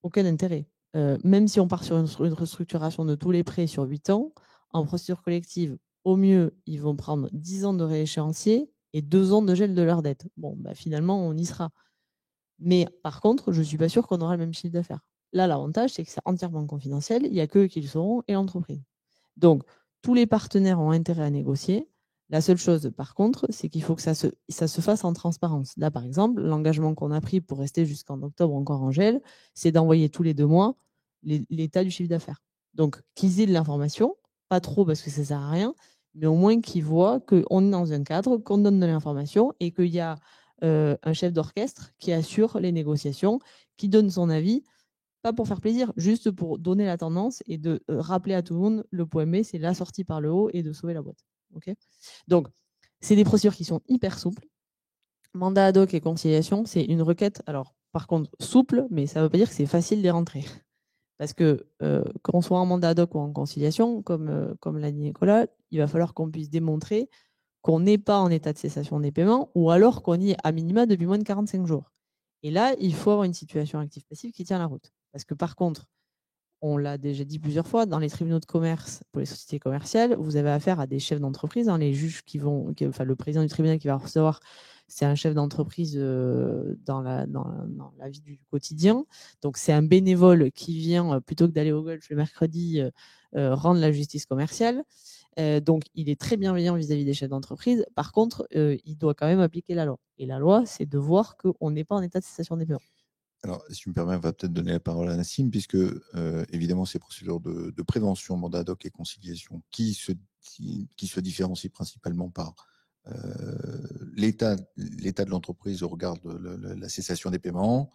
aucun intérêt. Même si on part sur une restructuration de tous les prêts sur 8 ans, en procédure collective, au mieux, ils vont prendre 10 ans de rééchéancier et 2 ans de gel de leur dette. Bon, finalement, on y sera. Mais par contre, je ne suis pas sûre qu'on aura le même chiffre d'affaires. Là, l'avantage, c'est que c'est entièrement confidentiel. Il n'y a qu'eux qui le sauront et l'entreprise. Donc, tous les partenaires ont intérêt à négocier. La seule chose, par contre, c'est qu'il faut que ça se fasse en transparence. Là, par exemple, l'engagement qu'on a pris pour rester jusqu'en octobre encore en gel, c'est d'envoyer tous les 2 mois l'état du chiffre d'affaires. Donc, qu'ils aient de l'information, pas trop parce que ça ne sert à rien, mais au moins qu'ils voient qu'on est dans un cadre, qu'on donne de l'information et qu'il y a un chef d'orchestre qui assure les négociations, qui donne son avis, pas pour faire plaisir, juste pour donner la tendance et de rappeler à tout le monde le point B, c'est la sortie par le haut et de sauver la boîte. Okay, donc, c'est des procédures qui sont hyper souples. Mandat ad hoc et conciliation, c'est une requête, alors par contre souple, mais ça ne veut pas dire que c'est facile d'y rentrer. Parce que qu'on soit en mandat ad hoc ou en conciliation, comme l'a dit Nicolas, il va falloir qu'on puisse démontrer qu'on n'est pas en état de cessation des paiements ou alors qu'on y est à minima depuis moins de 45 jours. Et là, il faut avoir une situation active-passive qui tient la route. Parce que par contre, on l'a déjà dit plusieurs fois, dans les tribunaux de commerce, pour les sociétés commerciales, vous avez affaire à des chefs d'entreprise, les juges le président du tribunal qui va recevoir, c'est un chef d'entreprise dans la vie du quotidien. Donc, c'est un bénévole qui vient, plutôt que d'aller au golf le mercredi, rendre la justice commerciale. Donc, il est très bienveillant vis-à-vis des chefs d'entreprise. Par contre, il doit quand même appliquer la loi. Et la loi, c'est de voir qu'on n'est pas en état de cessation des paiements. Alors, si tu me permets, on va peut-être donner la parole à Nassim, puisque évidemment, ces procédures de prévention, mandat ad hoc et conciliation qui se différencient principalement par l'état de l'entreprise au regard de la cessation des paiements.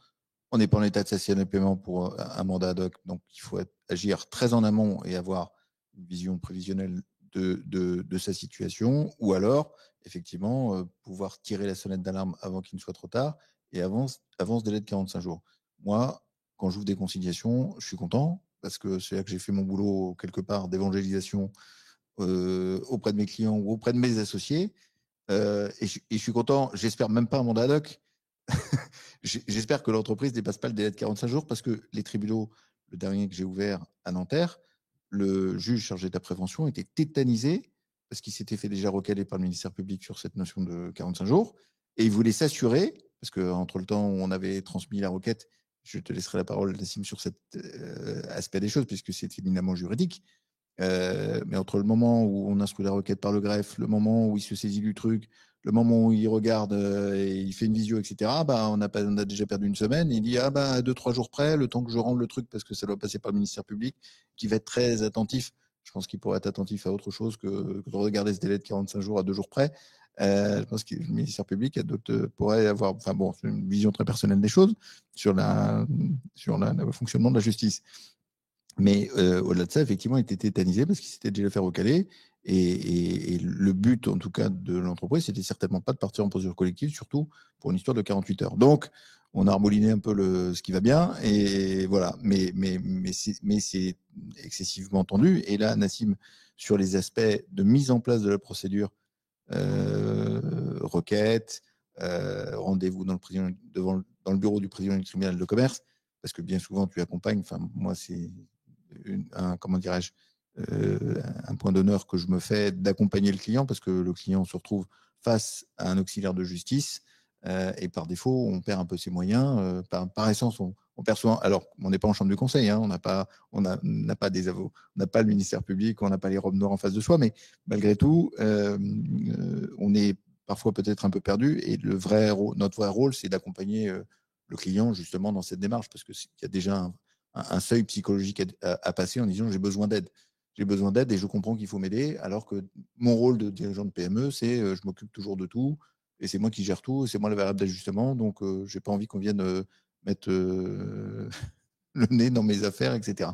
On n'est pas en état de cessation des paiements pour un mandat ad hoc, donc il faut agir très en amont et avoir une vision prévisionnelle de sa situation, ou alors, effectivement, pouvoir tirer la sonnette d'alarme avant qu'il ne soit trop tard et avant ce délai de 45 jours. Moi, quand j'ouvre des conciliations, je suis content parce que c'est là que j'ai fait mon boulot quelque part d'évangélisation auprès de mes clients ou auprès de mes associés. Et je suis content, j'espère même pas un mandat ad hoc. J'espère que l'entreprise ne dépasse pas le délai de 45 jours parce que les tribunaux, le dernier que j'ai ouvert à Nanterre, le juge chargé de la prévention était tétanisé parce qu'il s'était fait déjà recaler par le ministère public sur cette notion de 45 jours et il voulait s'assurer, parce qu'entre le temps où on avait transmis la requête, je te laisserai la parole, Nassim, sur cet aspect des choses puisque c'est éminemment juridique. Mais entre le moment où on instruit la requête par le greffe, le moment où il se saisit du truc, le moment où il regarde et il fait une visio, etc., on a déjà perdu une semaine. Il dit, 2-3 jours près, le temps que je rende le truc, parce que ça doit passer par le ministère public, qui va être très attentif. Je pense qu'il pourrait être attentif à autre chose que de regarder ce délai de 45 jours à 2 jours près. Je pense que le ministère public pourrait avoir, c'est une vision très personnelle des choses sur le fonctionnement de la justice. Mais au-delà de ça, effectivement, il était tétanisé parce qu'il s'était déjà fait recaler. Et le but, en tout cas, de l'entreprise, c'était certainement pas de partir en procédure collective, surtout pour une histoire de 48 heures. Donc, on a remouliné un peu ce qui va bien. Et voilà. Mais c'est excessivement tendu. Et là, Nassim, sur les aspects de mise en place de la procédure, requête, rendez-vous dans le bureau du président du tribunal de commerce, parce que bien souvent, tu accompagnes. Moi, c'est un point d'honneur que je me fais d'accompagner le client parce que le client se retrouve face à un auxiliaire de justice et par défaut, on perd un peu ses moyens. Par essence, on perçoit. Alors, on n'est pas en chambre de conseil, hein, on n'a pas des avocats, on n'a pas le ministère public, on n'a pas les robes noires en face de soi, mais malgré tout, on est parfois peut-être un peu perdu. Et notre vrai rôle, c'est d'accompagner le client justement dans cette démarche, parce qu'il y a déjà un seuil psychologique à passer en disant j'ai besoin d'aide. J'ai besoin d'aide et je comprends qu'il faut m'aider, alors que mon rôle de dirigeant de PME, c'est je m'occupe toujours de tout et c'est moi qui gère tout, c'est moi la variable d'ajustement, donc j'ai pas envie qu'on vienne mettre le nez dans mes affaires, etc.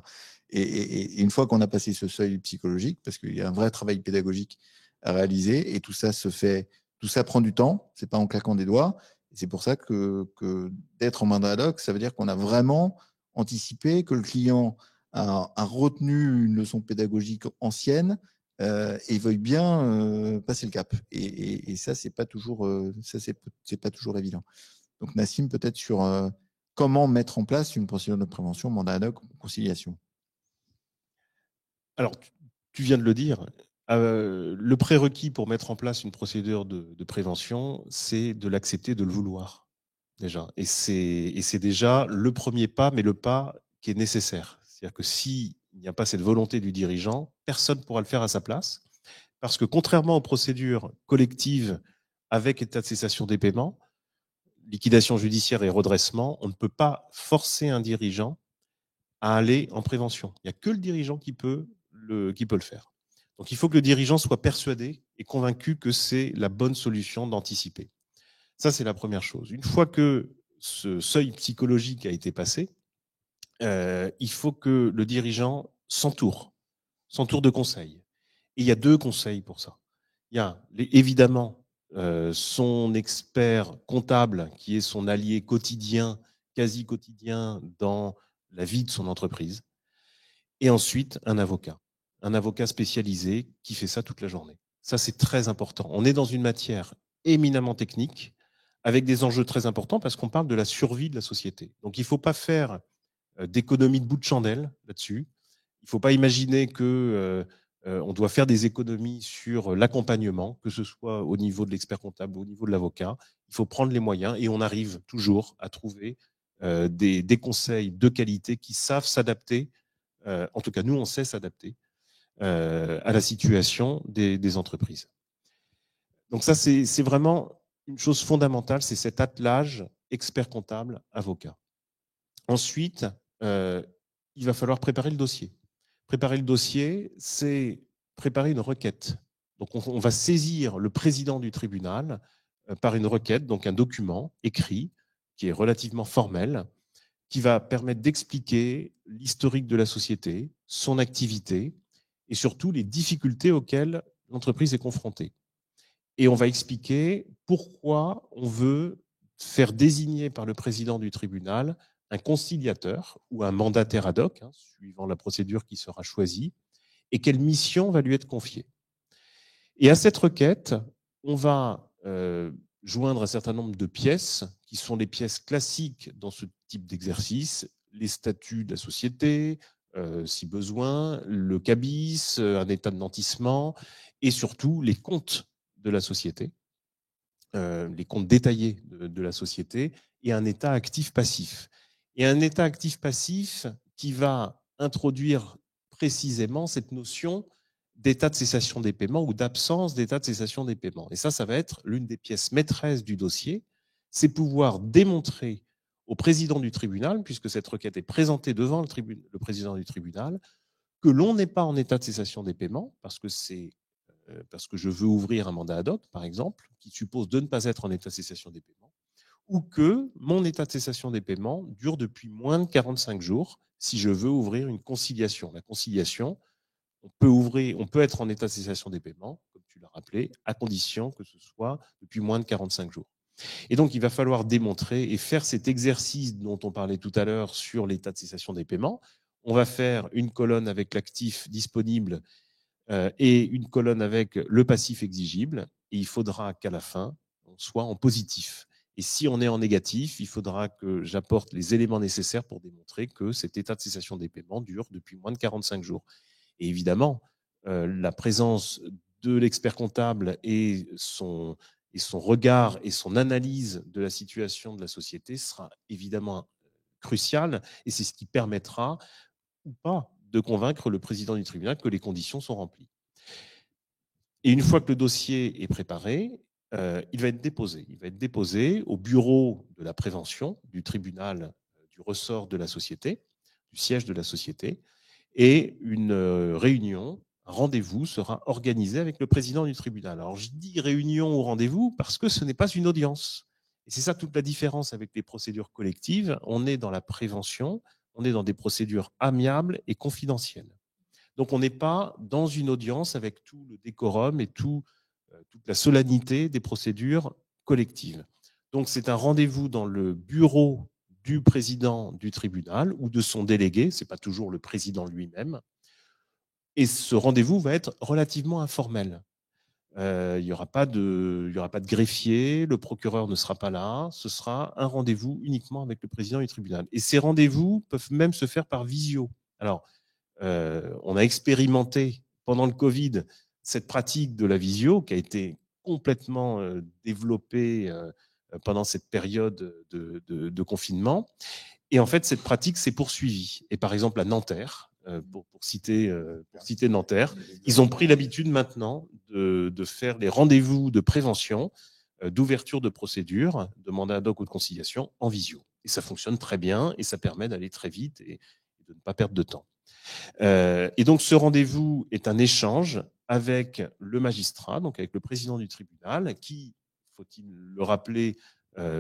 Et une fois qu'on a passé ce seuil psychologique, parce qu'il y a un vrai travail pédagogique à réaliser, et tout ça prend du temps, c'est pas en claquant des doigts. Et c'est pour ça que d'être en mandat ad hoc, ça veut dire qu'on a vraiment anticipé, que le client a retenu une leçon pédagogique ancienne et veuille bien passer le cap. Et ça, c'est pas toujours, c'est pas toujours évident. Donc Nassim, peut-être sur comment mettre en place une procédure de prévention, mandat ad hoc, conciliation. Alors, tu viens de le dire, le prérequis pour mettre en place une procédure de prévention, c'est de l'accepter, de le vouloir, déjà. Et c'est déjà le premier pas, mais le pas qui est nécessaire. C'est-à-dire que s'il n'y a pas cette volonté du dirigeant, personne ne pourra le faire à sa place, parce que contrairement aux procédures collectives avec état de cessation des paiements, liquidation judiciaire et redressement, on ne peut pas forcer un dirigeant à aller en prévention. Il n'y a que le dirigeant qui peut le faire. Donc il faut que le dirigeant soit persuadé et convaincu que c'est la bonne solution d'anticiper. Ça, c'est la première chose. Une fois que ce seuil psychologique a été passé, il faut que le dirigeant s'entoure de conseils. Et il y a 2 conseils pour ça. Il y a évidemment son expert comptable qui est son allié quotidien, quasi quotidien dans la vie de son entreprise. Et ensuite, un avocat spécialisé qui fait ça toute la journée. Ça, c'est très important. On est dans une matière éminemment technique avec des enjeux très importants parce qu'on parle de la survie de la société. Donc, il ne faut pas faire d'économie de bout de chandelle là-dessus. Il ne faut pas imaginer que on doit faire des économies sur l'accompagnement, que ce soit au niveau de l'expert comptable ou au niveau de l'avocat. Il faut prendre les moyens et on arrive toujours à trouver des conseils de qualité qui savent s'adapter. En tout cas, nous, on sait s'adapter à la situation des entreprises. Donc ça, c'est vraiment une chose fondamentale, c'est cet attelage expert comptable, avocat. Ensuite, il va falloir préparer le dossier. Préparer le dossier, c'est préparer une requête. Donc on va saisir le président du tribunal par une requête, donc un document écrit qui est relativement formel, qui va permettre d'expliquer l'historique de la société, son activité et surtout les difficultés auxquelles l'entreprise est confrontée. Et on va expliquer pourquoi on veut faire désigner par le président du tribunal un conciliateur ou un mandataire ad hoc, suivant la procédure qui sera choisie, et quelle mission va lui être confiée. Et à cette requête, on va joindre un certain nombre de pièces qui sont les pièces classiques dans ce type d'exercice, les statuts de la société, si besoin, le cabis, un état de nantissement et surtout les comptes de la société, les comptes détaillés de la société et un état actif-passif. Et un état actif-passif qui va introduire précisément cette notion d'état de cessation des paiements ou d'absence d'état de cessation des paiements. Et ça va être l'une des pièces maîtresses du dossier, c'est pouvoir démontrer au président du tribunal, puisque cette requête est présentée devant le président du tribunal, que l'on n'est pas en état de cessation des paiements, parce que je veux ouvrir un mandat ad hoc, par exemple, qui suppose de ne pas être en état de cessation des paiements, ou que mon état de cessation des paiements dure depuis moins de 45 jours si je veux ouvrir une conciliation. La conciliation, on peut être en état de cessation des paiements, comme tu l'as rappelé, à condition que ce soit depuis moins de 45 jours. Et donc, il va falloir démontrer et faire cet exercice dont on parlait tout à l'heure sur l'état de cessation des paiements. On va faire une colonne avec l'actif disponible et une colonne avec le passif exigible. Et il faudra qu'à la fin, on soit en positif. Et si on est en négatif, il faudra que j'apporte les éléments nécessaires pour démontrer que cet état de cessation des paiements dure depuis moins de 45 jours. Et évidemment, la présence de l'expert comptable et son regard et son analyse de la situation de la société sera évidemment crucial et c'est ce qui permettra ou pas de convaincre le président du tribunal que les conditions sont remplies. Et une fois que le dossier est préparé, il va être déposé. Il va être déposé au bureau de la prévention du tribunal du ressort de la société, du siège de la société, et une réunion, un rendez-vous sera organisé avec le président du tribunal. Alors je dis réunion ou rendez-vous parce que ce n'est pas une audience. Et c'est ça toute la différence avec les procédures collectives. On est dans la prévention, on est dans des procédures amiables et confidentielles. Donc, on n'est pas dans une audience avec tout le décorum et toute la solennité des procédures collectives. Donc, c'est un rendez-vous dans le bureau du président du tribunal ou de son délégué, ce n'est pas toujours le président lui-même. Et ce rendez-vous va être relativement informel. Il n'y aura pas de greffier, le procureur ne sera pas là, ce sera un rendez-vous uniquement avec le président du tribunal. Et ces rendez-vous peuvent même se faire par visio. Alors, on a expérimenté pendant le Covid cette pratique de la visio qui a été complètement développée pendant cette période de confinement. Et en fait, cette pratique s'est poursuivie. Et par exemple, à Nanterre, pour citer Nanterre, ils ont pris l'habitude maintenant de faire les rendez-vous de prévention, d'ouverture de procédure, de mandat ad hoc ou de conciliation en visio. Et ça fonctionne très bien et ça permet d'aller très vite et de ne pas perdre de temps. Et donc, ce rendez-vous est un échange avec le magistrat, donc avec le président du tribunal, qui, faut-il le rappeler,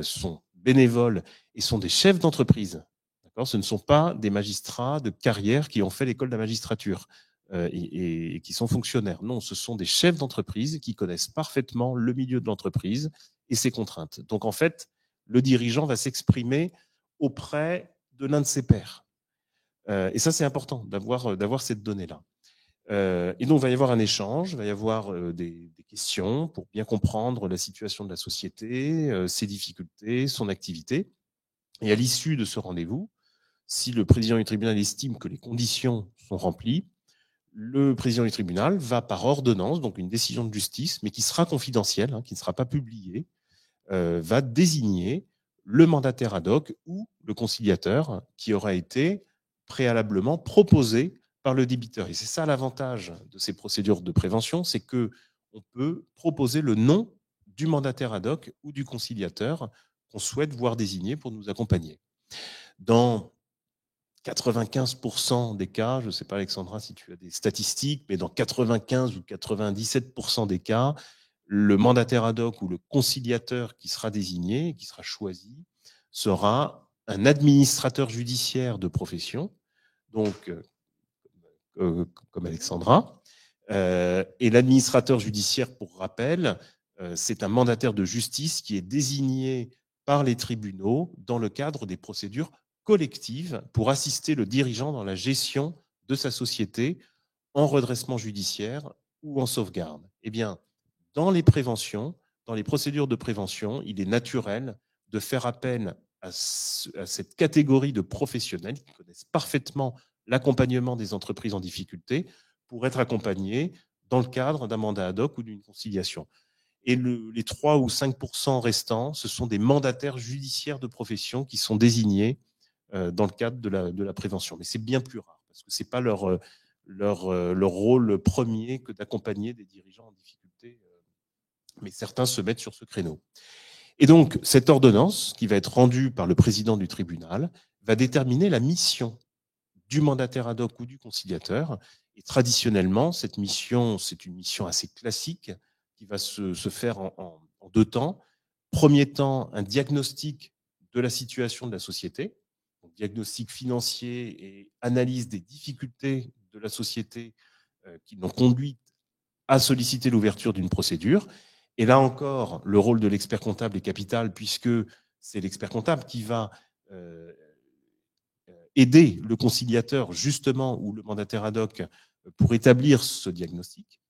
sont bénévoles et sont des chefs d'entreprise. D'accord ? Ce ne sont pas des magistrats de carrière qui ont fait l'école de la magistrature et qui sont fonctionnaires. Non, ce sont des chefs d'entreprise qui connaissent parfaitement le milieu de l'entreprise et ses contraintes. Donc, en fait, le dirigeant va s'exprimer auprès de l'un de ses pairs. Et ça, c'est important d'avoir cette donnée-là. Et donc, il va y avoir un échange, il va y avoir des questions pour bien comprendre la situation de la société, ses difficultés, son activité. Et à l'issue de ce rendez-vous, si le président du tribunal estime que les conditions sont remplies, le président du tribunal va par ordonnance, donc une décision de justice, mais qui sera confidentielle, qui ne sera pas publiée, va désigner le mandataire ad hoc ou le conciliateur qui aura été préalablement proposé par le débiteur. Et c'est ça l'avantage de ces procédures de prévention, c'est que on peut proposer le nom du mandataire ad hoc ou du conciliateur qu'on souhaite voir désigné pour nous accompagner. Dans 95% des cas, je ne sais pas Alexandra si tu as des statistiques, mais dans 95 ou 97% des cas, le mandataire ad hoc ou le conciliateur qui sera désigné, qui sera choisi, sera un administrateur judiciaire de profession, donc comme Alexandra. Et l'administrateur judiciaire, pour rappel, c'est un mandataire de justice qui est désigné par les tribunaux dans le cadre des procédures collectives pour assister le dirigeant dans la gestion de sa société en redressement judiciaire ou en sauvegarde. Eh bien, dans les préventions, dans les procédures de prévention, il est naturel de faire appel à cette catégorie de professionnels qui connaissent parfaitement l'accompagnement des entreprises en difficulté pour être accompagnés dans le cadre d'un mandat ad hoc ou d'une conciliation. Et les 3 ou 5% restants, ce sont des mandataires judiciaires de profession qui sont désignés dans le cadre de la prévention. Mais c'est bien plus rare, parce que ce n'est pas leur rôle premier que d'accompagner des dirigeants en difficulté, mais certains se mettent sur ce créneau. Et donc, cette ordonnance, qui va être rendue par le président du tribunal, va déterminer la mission du mandataire ad hoc ou du conciliateur. Et traditionnellement, cette mission, c'est une mission assez classique qui va se faire en 2 temps. Premier temps, un diagnostic de la situation de la société, donc diagnostic financier et analyse des difficultés de la société qui l'ont conduit à solliciter l'ouverture d'une procédure. Et là encore, le rôle de l'expert comptable est capital puisque c'est l'expert comptable qui va aider le conciliateur justement ou le mandataire ad hoc pour établir ce diagnostic.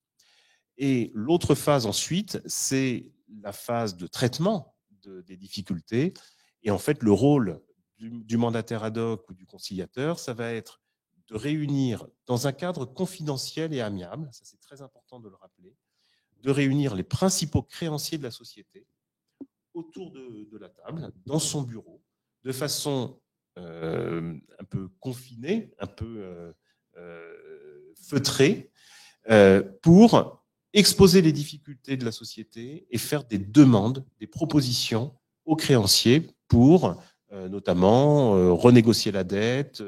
Et l'autre phase ensuite, c'est la phase de traitement des difficultés. Et en fait, le rôle du mandataire ad hoc ou du conciliateur, ça va être de réunir dans un cadre confidentiel et amiable, ça c'est très important de le rappeler, de réunir les principaux créanciers de la société autour de la table, dans son bureau, de façon un peu confiné, un peu feutré, pour exposer les difficultés de la société et faire des demandes, des propositions aux créanciers pour notamment renégocier la dette,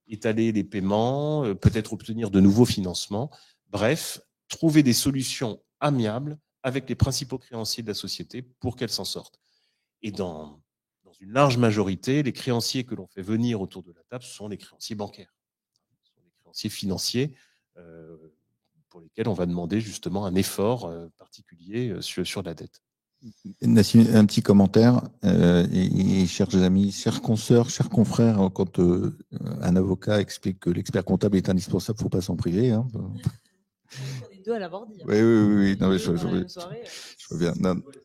étaler les paiements, peut-être obtenir de nouveaux financements. Bref, trouver des solutions amiables avec les principaux créanciers de la société pour qu'elle s'en sorte. Et dans une large majorité, les créanciers que l'on fait venir autour de la table sont les créanciers bancaires, ce sont les créanciers financiers pour lesquels on va demander justement un effort particulier sur la dette. Nassim, un petit commentaire, et chers amis, chers consoeurs, chers confrères, quand un avocat explique que l'expert comptable est indispensable, il ne faut pas s'en priver. Hein. On est deux à l'avoir dit. Oui. Non, mais je vois bien.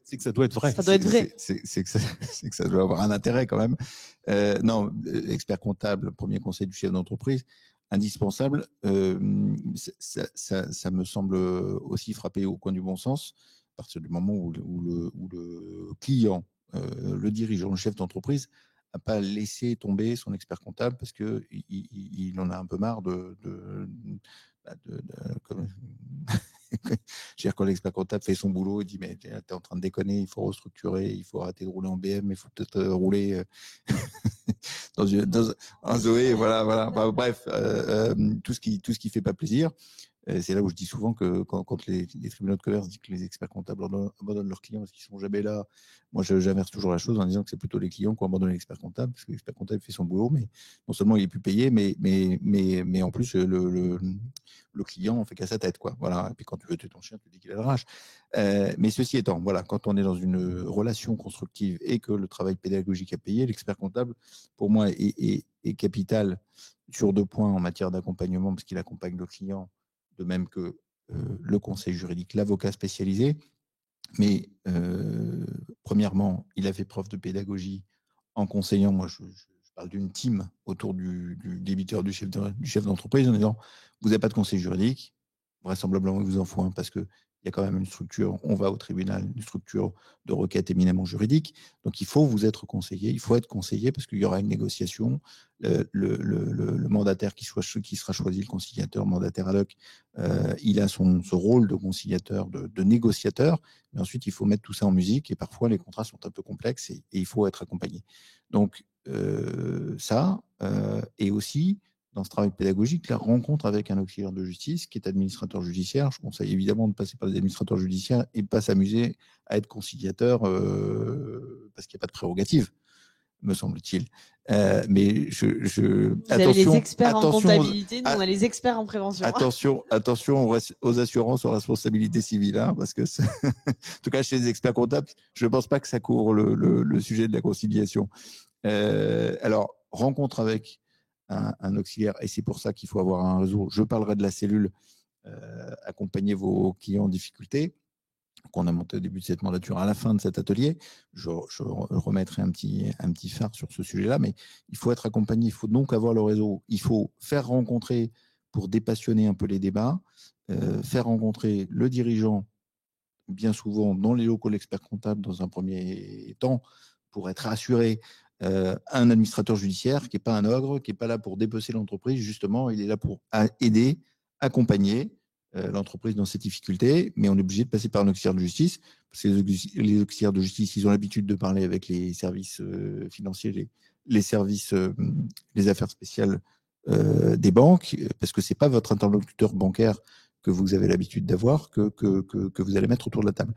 C'est que ça doit être vrai. Ça doit être vrai. C'est que ça doit avoir un intérêt quand même. Non, expert comptable, premier conseil du chef d'entreprise, indispensable. Ça me semble aussi frapper au coin du bon sens. À partir du moment où le client, le dirigeant, le chef d'entreprise n'a pas laissé tomber son expert comptable parce qu'il en a un peu marre quand l'expert comptable fait son boulot, il dit mais tu es en train de déconner, il faut restructurer, il faut arrêter de rouler en BM, il faut peut-être rouler dans un Zoé, voilà. Bref, tout ce qui fait pas plaisir. C'est là où je dis souvent que quand les tribunaux de commerce disent que les experts comptables abandonnent leurs clients parce qu'ils ne sont jamais là, moi j'inverse toujours la chose en disant que c'est plutôt les clients qui ont abandonné l'expert comptable parce que l'expert comptable fait son boulot, mais non seulement il est plus payé, mais en plus le client en fait qu'à sa tête, quoi. Voilà. Et puis quand tu veux tuer ton chien, tu dis qu'il a la rage. Mais ceci étant, voilà, quand on est dans une relation constructive et que le travail pédagogique a payé, l'expert comptable, pour moi, est capital sur 2 points en matière d'accompagnement parce qu'il accompagne le client de même que le conseil juridique, l'avocat spécialisé. Mais premièrement, il a fait preuve de pédagogie en conseillant, moi je parle d'une team autour du débiteur, du chef d'entreprise, en disant, vous n'avez pas de conseil juridique, vraisemblablement il vous en faut un parce que il y a quand même une structure, on va au tribunal, une structure de requête éminemment juridique. Donc, il faut vous être conseillé, il faut être conseillé parce qu'il y aura une négociation. Le mandataire qui sera choisi, le conciliateur, mandataire ad hoc, il a son rôle de conciliateur, de négociateur. Mais ensuite, il faut mettre tout ça en musique et parfois, les contrats sont un peu complexes et il faut être accompagné. Donc, et aussi, dans ce travail pédagogique, la rencontre avec un auxiliaire de justice qui est administrateur judiciaire. Je conseille évidemment de passer par des administrateurs judiciaires et pas s'amuser à être conciliateur parce qu'il n'y a pas de prérogative, me semble-t-il. Mais Vous avez les experts en comptabilité, nous on a les experts en prévention. Attention aux assurances aux responsabilités civiles, hein, parce que en tout cas chez les experts comptables, je ne pense pas que ça couvre le sujet de la conciliation. Alors, rencontre avec un auxiliaire, et c'est pour ça qu'il faut avoir un réseau. Je parlerai de la cellule accompagner vos clients en difficulté, qu'on a monté au début de cette mandature. À la fin de cet atelier, je remettrai un petit phare sur ce sujet-là, mais il faut être accompagné, il faut donc avoir le réseau, il faut faire rencontrer, pour dépassionner un peu les débats, faire rencontrer le dirigeant, bien souvent dans les locaux de l'expert comptable dans un premier temps, pour être assuré. Un administrateur judiciaire qui n'est pas un ogre, qui n'est pas là pour dépecer l'entreprise, justement, il est là pour aider, accompagner l'entreprise dans ses difficultés, mais on est obligé de passer par un auxiliaire de justice, parce que les auxiliaires de justice, ils ont l'habitude de parler avec les services financiers, les services, les affaires spéciales des banques, parce que ce n'est pas votre interlocuteur bancaire que vous avez l'habitude d'avoir que vous allez mettre autour de la table.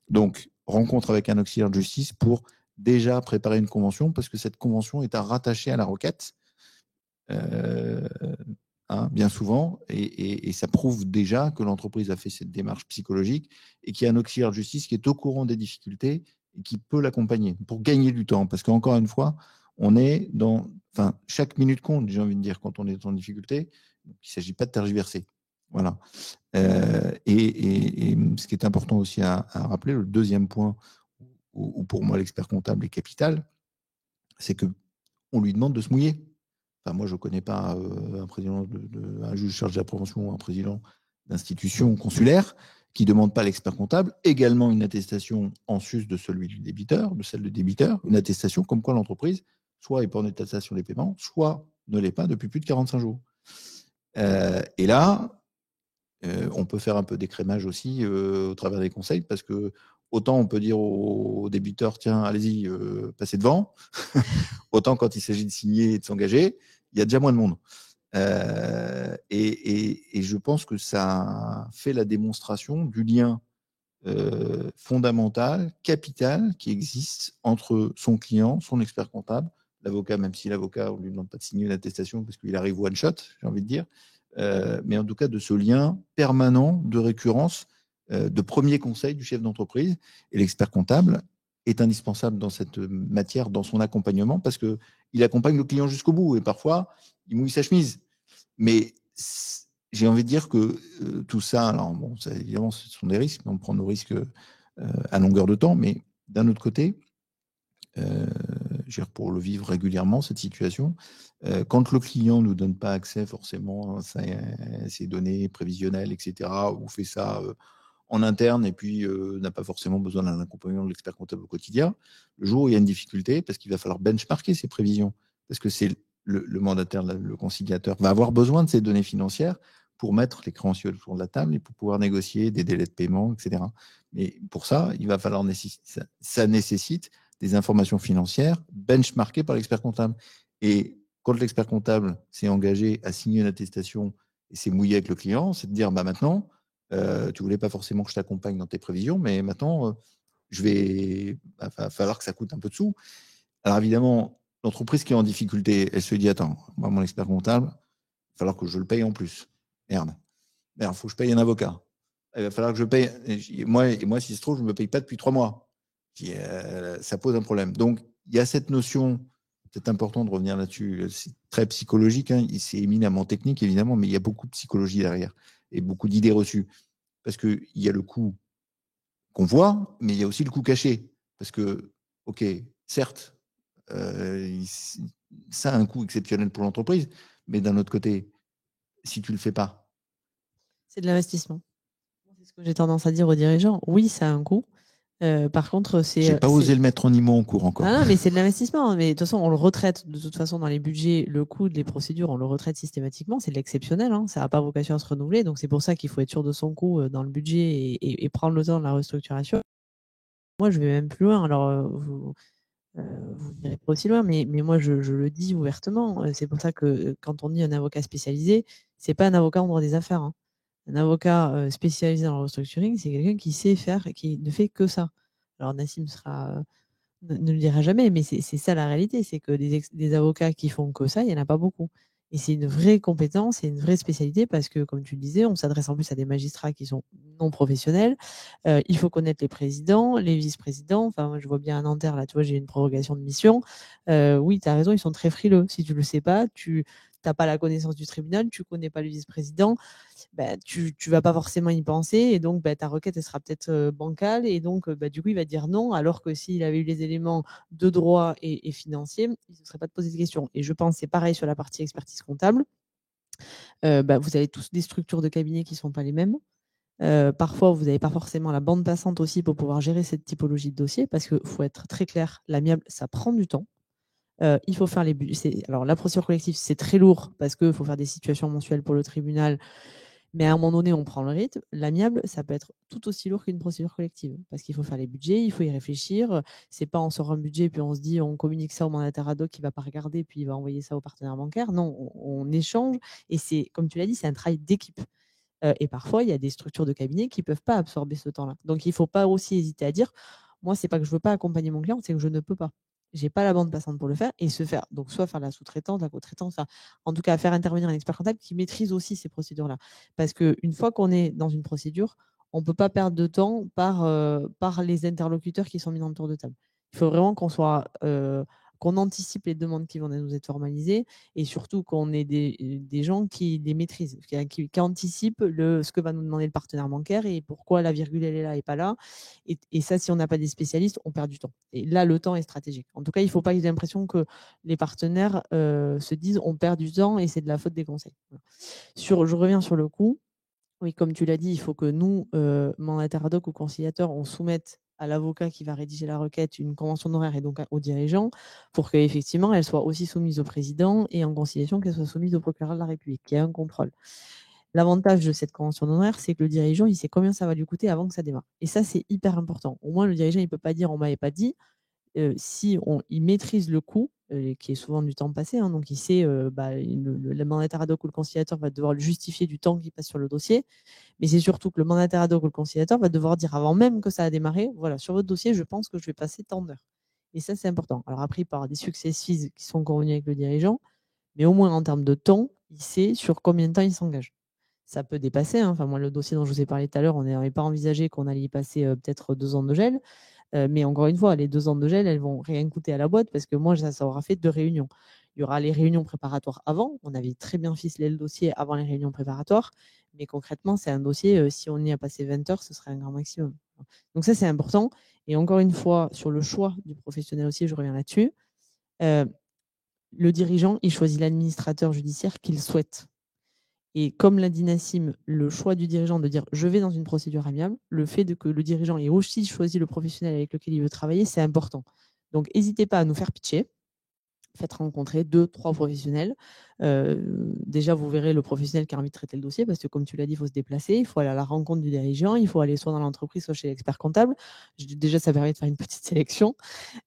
Donc, rencontre avec un auxiliaire de justice pour déjà préparer une convention, parce que cette convention est à rattacher à la requête, bien souvent, et ça prouve déjà que l'entreprise a fait cette démarche psychologique et qu'il y a un auxiliaire de justice qui est au courant des difficultés et qui peut l'accompagner pour gagner du temps. Parce qu'encore une fois, on est chaque minute compte, j'ai envie de dire, quand on est en difficulté. Donc, il ne s'agit pas de tergiverser. Voilà. Et ce qui est important aussi à rappeler, le deuxième point où pour moi l'expert comptable est capital, c'est qu'on lui demande de se mouiller. Enfin, moi, je ne connais pas un juge chargé de la prévention ou un président d'institution consulaire qui ne demande pas à l'expert comptable également une attestation en sus de celui du débiteur, de celle du débiteur, une attestation comme quoi l'entreprise soit n'est pas en état de cessation des paiements, soit ne l'est pas depuis plus de 45 jours. Et là, on peut faire un peu d'écrémage aussi au travers des conseils, parce que autant on peut dire aux débiteurs, tiens, allez-y, passez devant, autant quand il s'agit de signer et de s'engager, il y a déjà moins de monde. Et je pense que ça fait la démonstration du lien fondamental, capital, qui existe entre son client, son expert comptable, l'avocat, même si l'avocat, on ne lui demande pas de signer une attestation parce qu'il arrive one shot, j'ai envie de dire, mais en tout cas de ce lien permanent de récurrence, de premier conseil du chef d'entreprise. Et l'expert comptable est indispensable dans cette matière, dans son accompagnement, parce qu'il accompagne le client jusqu'au bout, et parfois, il mouille sa chemise. Mais j'ai envie de dire que tout ça, alors bon, ça, évidemment, ce sont des risques, mais on prend nos risques à longueur de temps, mais d'un autre côté, pour le vivre régulièrement, cette situation, quand le client ne nous donne pas accès forcément à ses données prévisionnelles, etc., ou fait ça en interne et puis n'a pas forcément besoin d'un accompagnement de l'expert comptable au quotidien, le jour où il y a une difficulté, parce qu'il va falloir benchmarker ses prévisions, parce que c'est le mandataire, le conciliateur, va avoir besoin de ces données financières pour mettre les créanciers autour de la table et pour pouvoir négocier des délais de paiement, etc. Mais pour ça, il va falloir ça nécessite des informations financières benchmarkées par l'expert comptable. Et quand l'expert comptable s'est engagé à signer une attestation et s'est mouillé avec le client, c'est de dire, bah maintenant, tu voulais pas forcément que je t'accompagne dans tes prévisions, mais maintenant, va falloir que ça coûte un peu de sous. Alors évidemment, l'entreprise qui est en difficulté, elle se dit, attends, moi, mon expert comptable, il va falloir que je le paye en plus. Merde, il faut que je paye un avocat. Il va falloir que je paye. Et moi, si se trouve, je ne me paye pas depuis 3 mois. Ça pose un problème. Donc, il y a cette notion, c'est important de revenir là-dessus, c'est très psychologique, hein, c'est éminemment technique, évidemment, mais il y a beaucoup de psychologie derrière et beaucoup d'idées reçues. Parce qu'il y a le coût qu'on voit, mais il y a aussi le coût caché. Parce que, OK, certes, ça a un coût exceptionnel pour l'entreprise, mais d'un autre côté, si tu ne le fais pas. C'est de l'investissement. C'est ce que j'ai tendance à dire aux dirigeants. Oui, ça a un coût. Par contre, c'est. J'ai pas osé le mettre en IMO en cours encore. Ah non, mais c'est de l'investissement. Mais de toute façon, on le retraite de toute façon dans les budgets, le coût des procédures, on le retraite systématiquement. C'est de l'exceptionnel. Hein. Ça n'a pas vocation à se renouveler. Donc c'est pour ça qu'il faut être sûr de son coût dans le budget et prendre le temps de la restructuration. Moi, je vais même plus loin. Alors, vous n'irez pas aussi loin, mais moi, je le dis ouvertement. C'est pour ça que quand on dit un avocat spécialisé, c'est pas un avocat en droit des affaires. Hein. Un avocat spécialisé dans le restructuring, c'est quelqu'un qui sait faire et qui ne fait que ça. Alors Nassim ne le dira jamais, mais c'est ça la réalité, c'est que des avocats qui font que ça, il n'y en a pas beaucoup. Et c'est une vraie compétence et une vraie spécialité parce que, comme tu le disais, on s'adresse en plus à des magistrats qui sont non professionnels. Il faut connaître les présidents, les vice-présidents. Enfin, moi, je vois bien à Nanterre, là, tu vois, j'ai une prorogation de mission. Oui, tu as raison, ils sont très frileux. Si tu ne le sais pas, tu n'as pas la connaissance du tribunal, tu ne connais pas le vice-président, tu ne vas pas forcément y penser. Et donc, ta requête, elle sera peut-être bancale. Et donc, du coup, il va dire non, alors que s'il avait eu les éléments de droit et financiers, il ne se serait pas de poser de questions. Et je pense que c'est pareil sur la partie expertise comptable. Vous avez tous des structures de cabinet qui ne sont pas les mêmes. Parfois, vous n'avez pas forcément la bande passante aussi pour pouvoir gérer cette typologie de dossier, parce qu'il faut être très clair, l'amiable, ça prend du temps. Il faut faire les budgets. Alors, la procédure collective, c'est très lourd parce qu'il faut faire des situations mensuelles pour le tribunal. Mais à un moment donné, on prend le rythme. L'amiable, ça peut être tout aussi lourd qu'une procédure collective parce qu'il faut faire les budgets, il faut y réfléchir. C'est pas on sort un budget puis on se dit on communique ça au mandataire ad hoc qui va pas regarder puis il va envoyer ça au partenaire bancaire. Non, on échange et c'est comme tu l'as dit, c'est un travail d'équipe. Et parfois, il y a des structures de cabinet qui peuvent pas absorber ce temps-là. Donc, il faut pas aussi hésiter à dire moi, c'est pas que je veux pas accompagner mon client, c'est que je ne peux pas. J'ai pas la bande passante pour le faire et se faire. Donc, soit faire la sous-traitance, la co-traitance, en tout cas, faire intervenir un expert comptable qui maîtrise aussi ces procédures-là. Parce qu'une fois qu'on est dans une procédure, on ne peut pas perdre de temps par les interlocuteurs qui sont mis dans le tour de table. Il faut vraiment qu'on anticipe les demandes qui vont nous être formalisées et surtout qu'on ait des gens qui les maîtrisent, qui anticipent ce que va nous demander le partenaire bancaire et pourquoi la virgule elle est là et pas là. Et ça, si on n'a pas des spécialistes, on perd du temps. Et là, le temps est stratégique. En tout cas, il ne faut pas qu'ils aient l'impression que les partenaires se disent on perd du temps et c'est de la faute des conseils. Voilà. Je reviens sur le coût. Oui, comme tu l'as dit, il faut que nous, mandataires ad hoc ou conciliateurs, on soumette à l'avocat qui va rédiger la requête une convention d'honoraires et donc au dirigeant pour qu'effectivement elle soit aussi soumise au président et en conciliation qu'elle soit soumise au procureur de la République, qui a un contrôle. L'avantage de cette convention d'honoraires, c'est que le dirigeant, il sait combien ça va lui coûter avant que ça démarre. Et ça, c'est hyper important. Au moins, le dirigeant, il ne peut pas dire on ne m'avait pas dit. Si il maîtrise le coût, qui est souvent du temps passé, hein, donc il sait, le mandataire ad hoc ou le conciliateur va devoir lui justifier du temps qui passe sur le dossier, mais c'est surtout que le mandataire ad hoc ou le conciliateur va devoir dire avant même que ça a démarré, voilà, sur votre dossier, je pense que je vais passer tant d'heures. Et ça, c'est important. Alors après, il peut y avoir des success fees qui sont convenus avec le dirigeant, mais au moins en termes de temps, il sait sur combien de temps il s'engage. Ça peut dépasser, hein. Enfin, moi, le dossier dont je vous ai parlé tout à l'heure, on n'avait pas envisagé qu'on allait y passer peut-être 2 ans de gel. Mais encore une fois, les 2 ans de gel, elles vont rien coûter à la boîte parce que moi, ça aura fait 2 réunions. Il y aura les réunions préparatoires avant. On avait très bien ficelé le dossier avant les réunions préparatoires. Mais concrètement, c'est un dossier, si on y a passé 20 heures, ce serait un grand maximum. Donc ça, c'est important. Et encore une fois, sur le choix du professionnel aussi, je reviens là-dessus. Le dirigeant, il choisit l'administrateur judiciaire qu'il souhaite. Et comme l'a dit Nassim, le choix du dirigeant de dire je vais dans une procédure amiable, le fait que le dirigeant ait aussi choisi le professionnel avec lequel il veut travailler, c'est important. Donc, n'hésitez pas à nous faire pitcher. Faites rencontrer 2, 3 professionnels. Déjà, vous verrez le professionnel qui a envie de traiter le dossier parce que, comme tu l'as dit, il faut se déplacer, il faut aller à la rencontre du dirigeant, il faut aller soit dans l'entreprise, soit chez l'expert comptable. Déjà, ça permet de faire une petite sélection.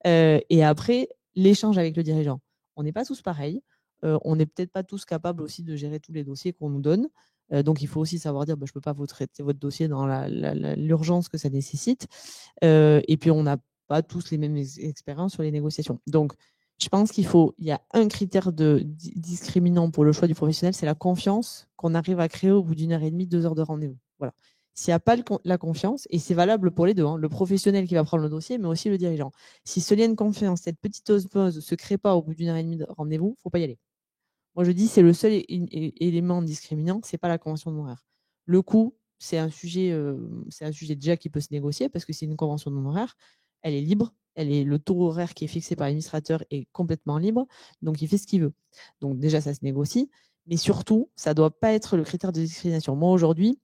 Et après, l'échange avec le dirigeant. On n'est pas tous pareils. On n'est peut-être pas tous capables aussi de gérer tous les dossiers qu'on nous donne. Donc, il faut aussi savoir dire je ne peux pas vous traiter votre dossier dans l'urgence que ça nécessite. Et puis, on n'a pas tous les mêmes expériences sur les négociations. Donc, je pense il y a un critère discriminant pour le choix du professionnel, c'est la confiance qu'on arrive à créer au bout d'1 heure et demie, 2 heures de rendez-vous. Voilà. S'il n'y a pas la confiance, et c'est valable pour les deux, hein, le professionnel qui va prendre le dossier, mais aussi le dirigeant. Si ce lien de confiance, cette petite osmose ne se crée pas au bout d'1 heure et demie de rendez-vous, il ne faut pas y aller. Moi, je dis c'est le seul élément discriminant, ce n'est pas la convention d'honoraires. Le coût, c'est un sujet déjà qui peut se négocier parce que c'est une convention d'honoraires. Elle est libre. Le taux horaire qui est fixé par l'administrateur est complètement libre. Donc, il fait ce qu'il veut. Donc, déjà, ça se négocie. Mais surtout, ça ne doit pas être le critère de discrimination. Moi, aujourd'hui,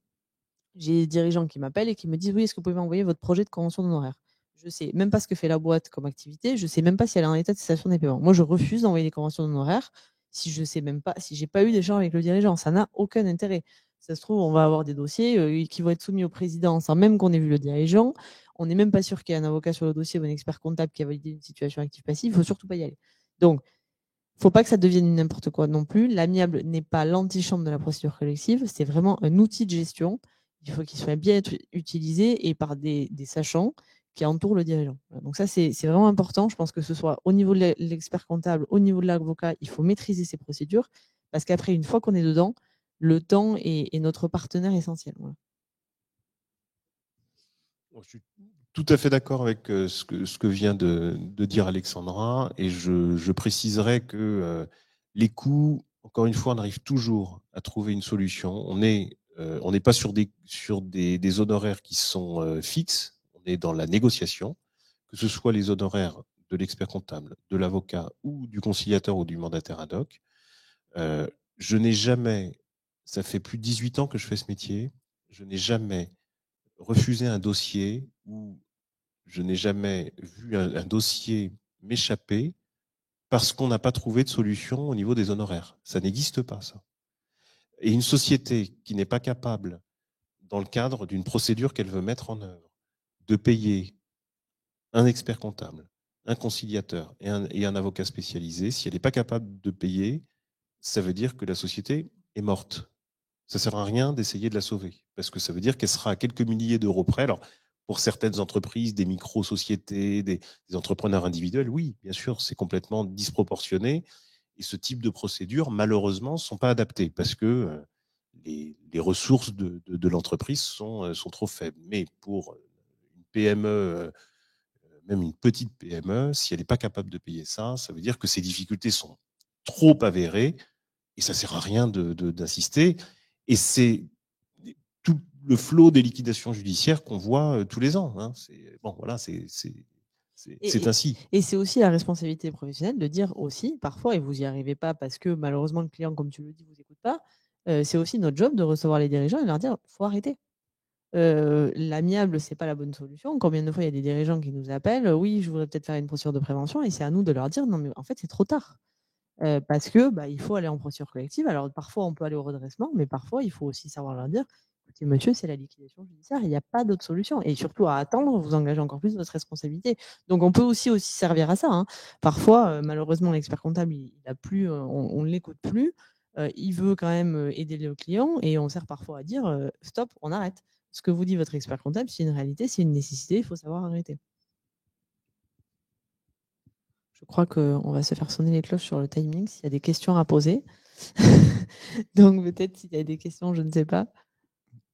j'ai des dirigeants qui m'appellent et qui me disent « Oui, est-ce que vous pouvez m'envoyer votre projet de convention d'honoraires ?» Je ne sais même pas ce que fait la boîte comme activité. Je ne sais même pas si elle est en état de cessation des paiements. Moi, je refuse d'envoyer des conventions d'honoraires si je sais même pas, si j'ai pas eu d'échange avec le dirigeant. Ça n'a aucun intérêt. Ça se trouve, on va avoir des dossiers qui vont être soumis au président sans même qu'on ait vu le dirigeant. On n'est même pas sûr qu'il y ait un avocat sur le dossier ou un expert comptable qui a validé une situation active-passive. Il ne faut surtout pas y aller. Donc, il ne faut pas que ça devienne n'importe quoi non plus. L'amiable n'est pas l'antichambre de la procédure collective. C'est vraiment un outil de gestion. Il faut qu'il soit bien être utilisé et par des sachants qui entourent le dirigeant. Donc ça, c'est vraiment important. Je pense que ce soit au niveau de l'expert comptable, au niveau de l'avocat, il faut maîtriser ces procédures parce qu'après, une fois qu'on est dedans, le temps est notre partenaire essentiel. Voilà. Je suis tout à fait d'accord avec ce que vient de dire Alexandra et je préciserai que les coûts, encore une fois, on arrive toujours à trouver une solution. On n'est pas sur des honoraires qui sont fixes, on est dans la négociation, que ce soit les honoraires de l'expert comptable, de l'avocat ou du conciliateur ou du mandataire ad hoc. Je n'ai jamais, ça fait plus de 18 ans que je fais ce métier, je n'ai jamais refusé un dossier ou je n'ai jamais vu un dossier m'échapper parce qu'on n'a pas trouvé de solution au niveau des honoraires. Ça n'existe pas, ça. Et une société qui n'est pas capable, dans le cadre d'une procédure qu'elle veut mettre en œuvre, de payer un expert comptable, un conciliateur et un avocat spécialisé, si elle n'est pas capable de payer, ça veut dire que la société est morte. Ça ne sert à rien d'essayer de la sauver, parce que ça veut dire qu'elle sera à quelques milliers d'euros près. Alors, pour certaines entreprises, des micro-sociétés, des entrepreneurs individuels, oui, bien sûr, c'est complètement disproportionné. Et ce type de procédures, malheureusement, ne sont pas adaptées, parce que les ressources de l'entreprise sont trop faibles. Mais pour une PME, même une petite PME, si elle n'est pas capable de payer ça, ça veut dire que ses difficultés sont trop avérées, et ça ne sert à rien d'insister. Et c'est tout le flot des liquidations judiciaires qu'on voit tous les ans. Hein. C'est ainsi. Et c'est aussi la responsabilité professionnelle de dire aussi, parfois, et vous n'y arrivez pas parce que malheureusement le client, comme tu le dis, vous écoute pas, c'est aussi notre job de recevoir les dirigeants et leur dire, faut arrêter. l'amiable, c'est pas la bonne solution. Combien de fois il y a des dirigeants qui nous appellent, oui, je voudrais peut-être faire une procédure de prévention, et c'est à nous de leur dire, non, mais en fait, c'est trop tard. Parce que il faut aller en procédure collective. Alors, parfois, on peut aller au redressement, mais parfois, il faut aussi savoir leur dire, écoutez, monsieur, c'est la liquidation judiciaire, il n'y a pas d'autre solution. Et surtout, à attendre, vous engagez encore plus votre responsabilité. Donc, on peut aussi servir à ça, hein. Parfois, malheureusement, l'expert comptable, il a plus, on ne l'écoute plus. Il veut quand même aider le client, et on sert parfois à dire, stop, on arrête. Ce que vous dit votre expert comptable, c'est une réalité, c'est une nécessité, il faut savoir arrêter. Je crois qu'on va se faire sonner les cloches sur le timing s'il y a des questions à poser. Donc peut-être s'il y a des questions, je ne sais pas.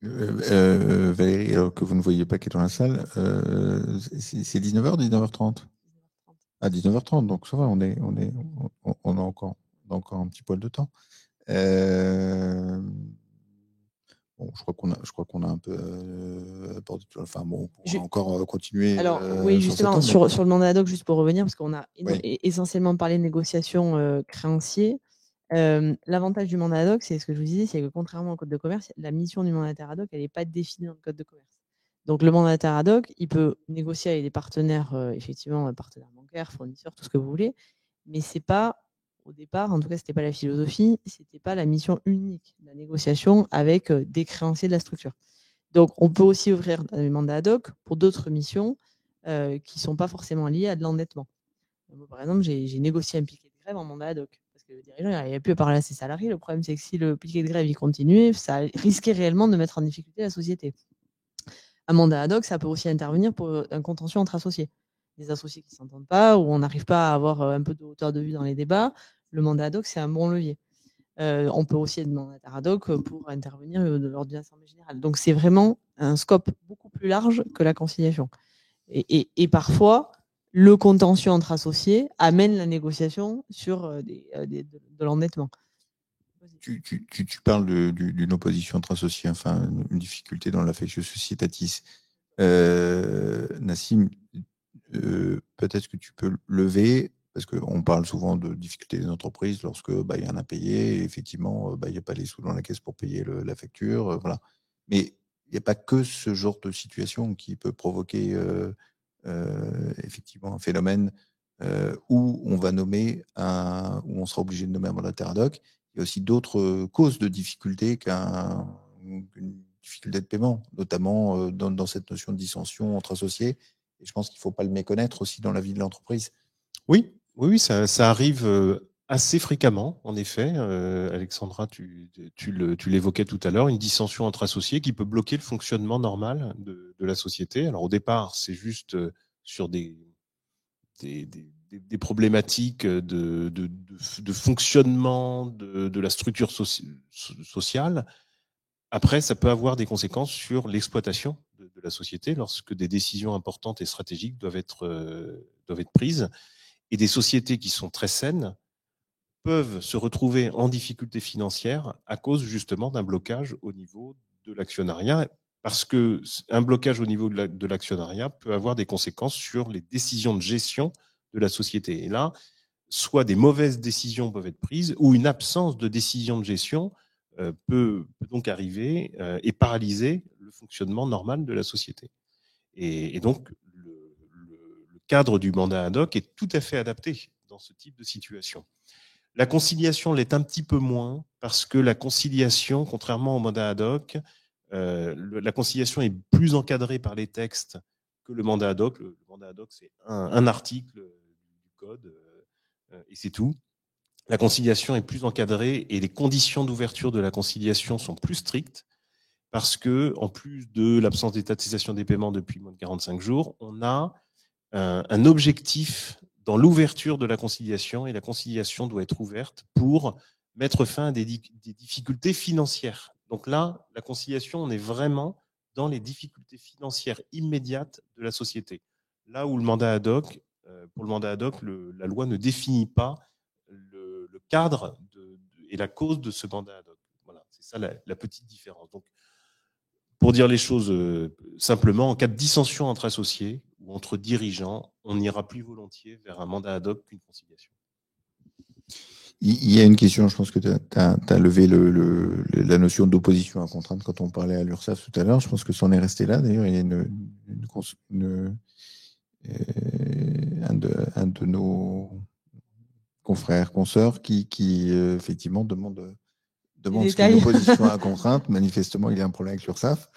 Valérie, alors que vous ne voyez pas qui est dans la salle, c'est 19h, 19h30 ? À 19h30, donc ça va, on a encore un petit poil de temps. Bon, je crois qu'on a un peu abordé tout. Enfin bon, on pourra encore continuer. Alors oui, justement, sur le mandat ad hoc, juste pour revenir, parce qu'on a essentiellement parlé de négociation créancier. L'avantage du mandat ad hoc, c'est ce que je vous disais, c'est que contrairement au code de commerce, la mission du mandataire ad hoc, elle n'est pas définie dans le code de commerce. Donc le mandataire ad hoc, il peut négocier avec des partenaires, effectivement, partenaires bancaires, fournisseurs, tout ce que vous voulez, mais c'est pas, au départ, en tout cas, c'était pas la philosophie, c'était pas la mission unique de la négociation avec des créanciers de la structure. Donc on peut aussi ouvrir des mandats ad hoc pour d'autres missions qui ne sont pas forcément liées à de l'endettement. Moi, par exemple, j'ai négocié un piquet de grève en mandat ad hoc. Parce que le dirigeant n'arrivait plus à parler à ses salariés. Le problème, c'est que si le piquet de grève il continuait, ça risquait réellement de mettre en difficulté la société. Un mandat ad hoc, ça peut aussi intervenir pour un contentieux entre associés. Des associés qui ne s'entendent pas, ou on n'arrive pas à avoir un peu de hauteur de vue dans les débats. Le mandat ad hoc, c'est un bon levier. On peut aussi être mandataire ad hoc pour intervenir lors d'une assemblée générale. Donc, c'est vraiment un scope beaucoup plus large que la conciliation. Et parfois, le contentieux entre associés amène la négociation sur de l'endettement. Tu parles d'une opposition entre associés, enfin une difficulté dans l'affectio societatis. Nassim, peut-être que tu peux lever, parce qu'on parle souvent de difficultés des entreprises lorsque y a un impayé, et effectivement, il n'y a pas les sous dans la caisse pour payer la facture. Voilà. Mais il n'y a pas que ce genre de situation qui peut provoquer effectivement un phénomène où on va nommer où on sera obligé de nommer un mandataire ad hoc. Il y a aussi d'autres causes de difficultés qu'une difficulté de paiement, notamment dans cette notion de dissension entre associés. Et je pense qu'il ne faut pas le méconnaître aussi dans la vie de l'entreprise. Oui, ça arrive assez fréquemment, en effet. Alexandra, tu l'évoquais tout à l'heure, une dissension entre associés qui peut bloquer le fonctionnement normal de la société. Alors au départ, c'est juste sur des problématiques de fonctionnement de la structure sociale. Après, ça peut avoir des conséquences sur l'exploitation de la société lorsque des décisions importantes et stratégiques doivent être prises. Et des sociétés qui sont très saines peuvent se retrouver en difficulté financière à cause justement d'un blocage au niveau de l'actionnariat, parce que un blocage au niveau de l'actionnariat peut avoir des conséquences sur les décisions de gestion de la société. Et là, soit des mauvaises décisions peuvent être prises, ou une absence de décision de gestion peut donc arriver et paralyser le fonctionnement normal de la société. Et donc, le cadre du mandat ad hoc est tout à fait adapté dans ce type de situation. La conciliation l'est un petit peu moins, parce que la conciliation, contrairement au mandat ad hoc, la conciliation est plus encadrée par les textes que le mandat ad hoc. Le mandat ad hoc, c'est un article du code et c'est tout. La conciliation est plus encadrée et les conditions d'ouverture de la conciliation sont plus strictes, parce que, en plus de l'absence d'étatisation des paiements depuis moins de 45 jours, on a un objectif dans l'ouverture de la conciliation, et la conciliation doit être ouverte pour mettre fin à des difficultés financières. Donc là, la conciliation, on est vraiment dans les difficultés financières immédiates de la société. Là où le mandat ad hoc, pour le mandat ad hoc, la loi ne définit pas le cadre et la cause de ce mandat ad hoc. Voilà, c'est ça la petite différence. Donc, pour dire les choses simplement, en cas de dissension entre associés ou entre dirigeants, on ira plus volontiers vers un mandat ad hoc qu'une conciliation. Il y a une question, je pense que tu as levé la notion d'opposition à contrainte quand on parlait à l'URSSAF tout à l'heure. Je pense que ça en est resté là. D'ailleurs, il y a un de nos confrères, consoeurs, qui effectivement demande ce qu'est une opposition à contrainte. Manifestement, il y a un problème avec l'URSSAF.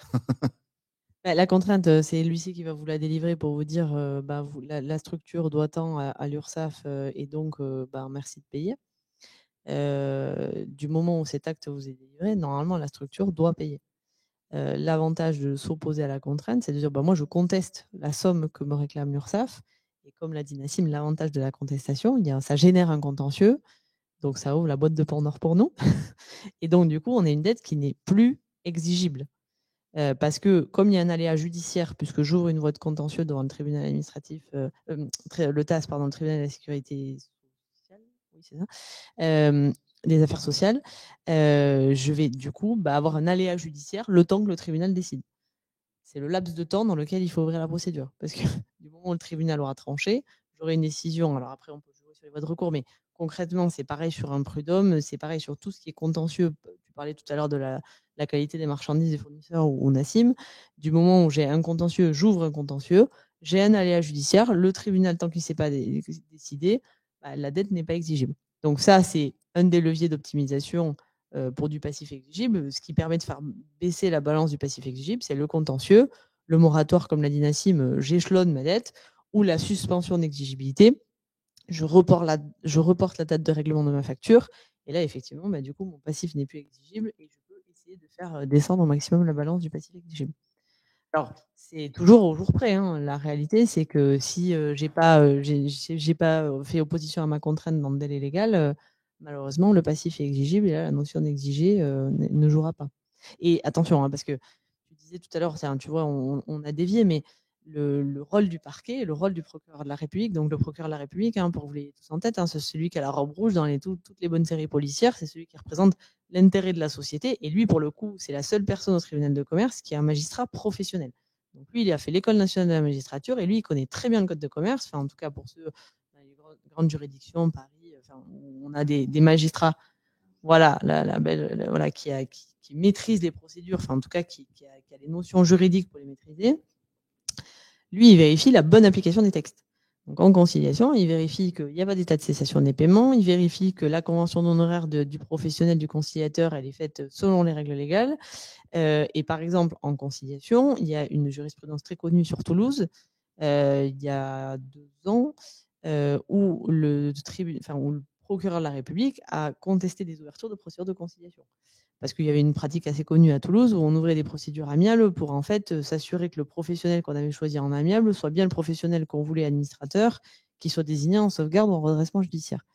La contrainte, c'est l'huissier qui va vous la délivrer pour vous dire la structure doit tant à l'URSSAF et donc merci de payer. Du moment où cet acte vous est délivré, normalement, la structure doit payer. L'avantage de s'opposer à la contrainte, c'est de dire moi, je conteste la somme que me réclame l'URSSAF. Et comme l'a dit Nassim, l'avantage de la contestation, ça génère un contentieux. Donc, ça ouvre la boîte de Pandore pour nous. Et donc, du coup, on a une dette qui n'est plus exigible. Parce que comme il y a un aléa judiciaire, puisque j'ouvre une voie de contentieux devant le tribunal administratif, le TAS, pardon, le tribunal de la sécurité sociale, oui, c'est ça, des affaires sociales, je vais du coup avoir un aléa judiciaire le temps que le tribunal décide. C'est le laps de temps dans lequel il faut ouvrir la procédure. Parce que du moment où le tribunal aura tranché, j'aurai une décision. Alors après, on peut jouer sur les voies de recours, mais concrètement, c'est pareil sur un prud'homme, c'est pareil sur tout ce qui est contentieux. Tu parlais tout à l'heure de la qualité des marchandises des fournisseurs ou Nassim. Du moment où j'ai un contentieux, j'ouvre un contentieux, j'ai un aléa judiciaire, le tribunal, tant qu'il ne s'est pas décidé, la dette n'est pas exigible. Donc ça, c'est un des leviers d'optimisation pour du passif exigible. Ce qui permet de faire baisser la balance du passif exigible, c'est le contentieux, le moratoire, comme l'a dit Nassim, j'échelonne ma dette, ou la suspension d'exigibilité. Je reporte la date de règlement de ma facture. Et là, effectivement, du coup, mon passif n'est plus exigible et je peux essayer de faire descendre au maximum la balance du passif exigible. Alors, c'est toujours au jour près. Hein. La réalité, c'est que si j'ai pas fait opposition à ma contrainte dans le délai légal, malheureusement, le passif est exigible et là, la notion d'exiger ne jouera pas. Et attention, parce que tu disais tout à l'heure, tu vois, on a dévié, mais le rôle du parquet, le rôle du procureur de la République, donc le procureur de la République, pour que vous l'ayez tous en tête, c'est celui qui a la robe rouge dans toutes les bonnes séries policières, c'est celui qui représente l'intérêt de la société. Et lui, pour le coup, c'est la seule personne au tribunal de commerce qui est un magistrat professionnel. Donc lui, il a fait l'École nationale de la magistrature et lui, il connaît très bien le code de commerce, en tout cas pour ceux dans les grandes juridictions, Paris, où on a des magistrats, voilà, qui maîtrisent les procédures, en tout cas qui a les notions juridiques pour les maîtriser. Lui, il vérifie la bonne application des textes. Donc, en conciliation, il vérifie qu'il n'y a pas d'état de cessation des paiements, il vérifie que la convention d'honoraires du professionnel, du conciliateur, elle est faite selon les règles légales. Et par exemple, en conciliation, il y a une jurisprudence très connue sur Toulouse, il y a 2 ans, où le procureur de la République a contesté des ouvertures de procédures de conciliation. Parce qu'il y avait une pratique assez connue à Toulouse où on ouvrait des procédures amiables pour en fait s'assurer que le professionnel qu'on avait choisi en amiable soit bien le professionnel qu'on voulait administrateur, qui soit désigné en sauvegarde ou en redressement judiciaire.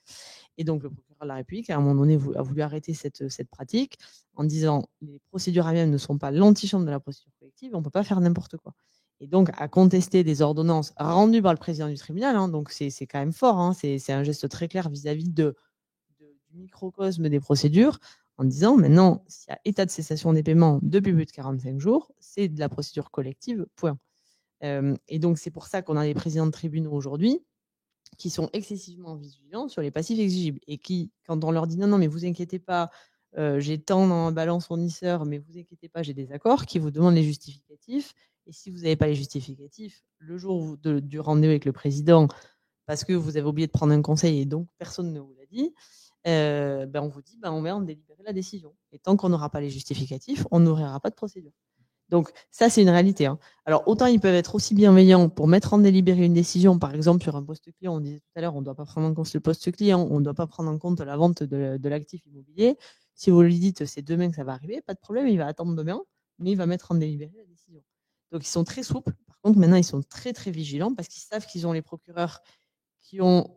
Et donc le procureur de la République, à un moment donné, a voulu arrêter cette pratique en disant les procédures amiables ne sont pas l'antichambre de la procédure collective, on ne peut pas faire n'importe quoi. Et donc à contester des ordonnances rendues par le président du tribunal, donc c'est quand même fort, c'est un geste très clair vis-à-vis du microcosme des procédures, en disant maintenant, s'il y a état de cessation des paiements depuis plus de 45 jours, c'est de la procédure collective, point. Et donc, c'est pour ça qu'on a des présidents de tribunaux aujourd'hui qui sont excessivement vigilants sur les passifs exigibles et qui, quand on leur dit non, mais vous inquiétez pas, j'ai tant dans ma balance fournisseur, mais vous inquiétez pas, j'ai des accords, qui vous demandent les justificatifs. Et si vous n'avez pas les justificatifs, le jour du rendez-vous avec le président, parce que vous avez oublié de prendre un conseil et donc personne ne vous l'a dit, on vous dit on met en délibéré la décision. Et tant qu'on n'aura pas les justificatifs, on n'ouvrira pas de procédure. Donc ça, c'est une réalité. Alors autant ils peuvent être aussi bienveillants pour mettre en délibéré une décision, par exemple sur un poste client, on disait tout à l'heure, on ne doit pas prendre en compte le poste client, on ne doit pas prendre en compte la vente de l'actif immobilier. Si vous lui dites c'est demain que ça va arriver, pas de problème, il va attendre demain, mais il va mettre en délibéré la décision. Donc ils sont très souples. Par contre, maintenant, ils sont très très vigilants parce qu'ils savent qu'ils ont les procureurs qui ont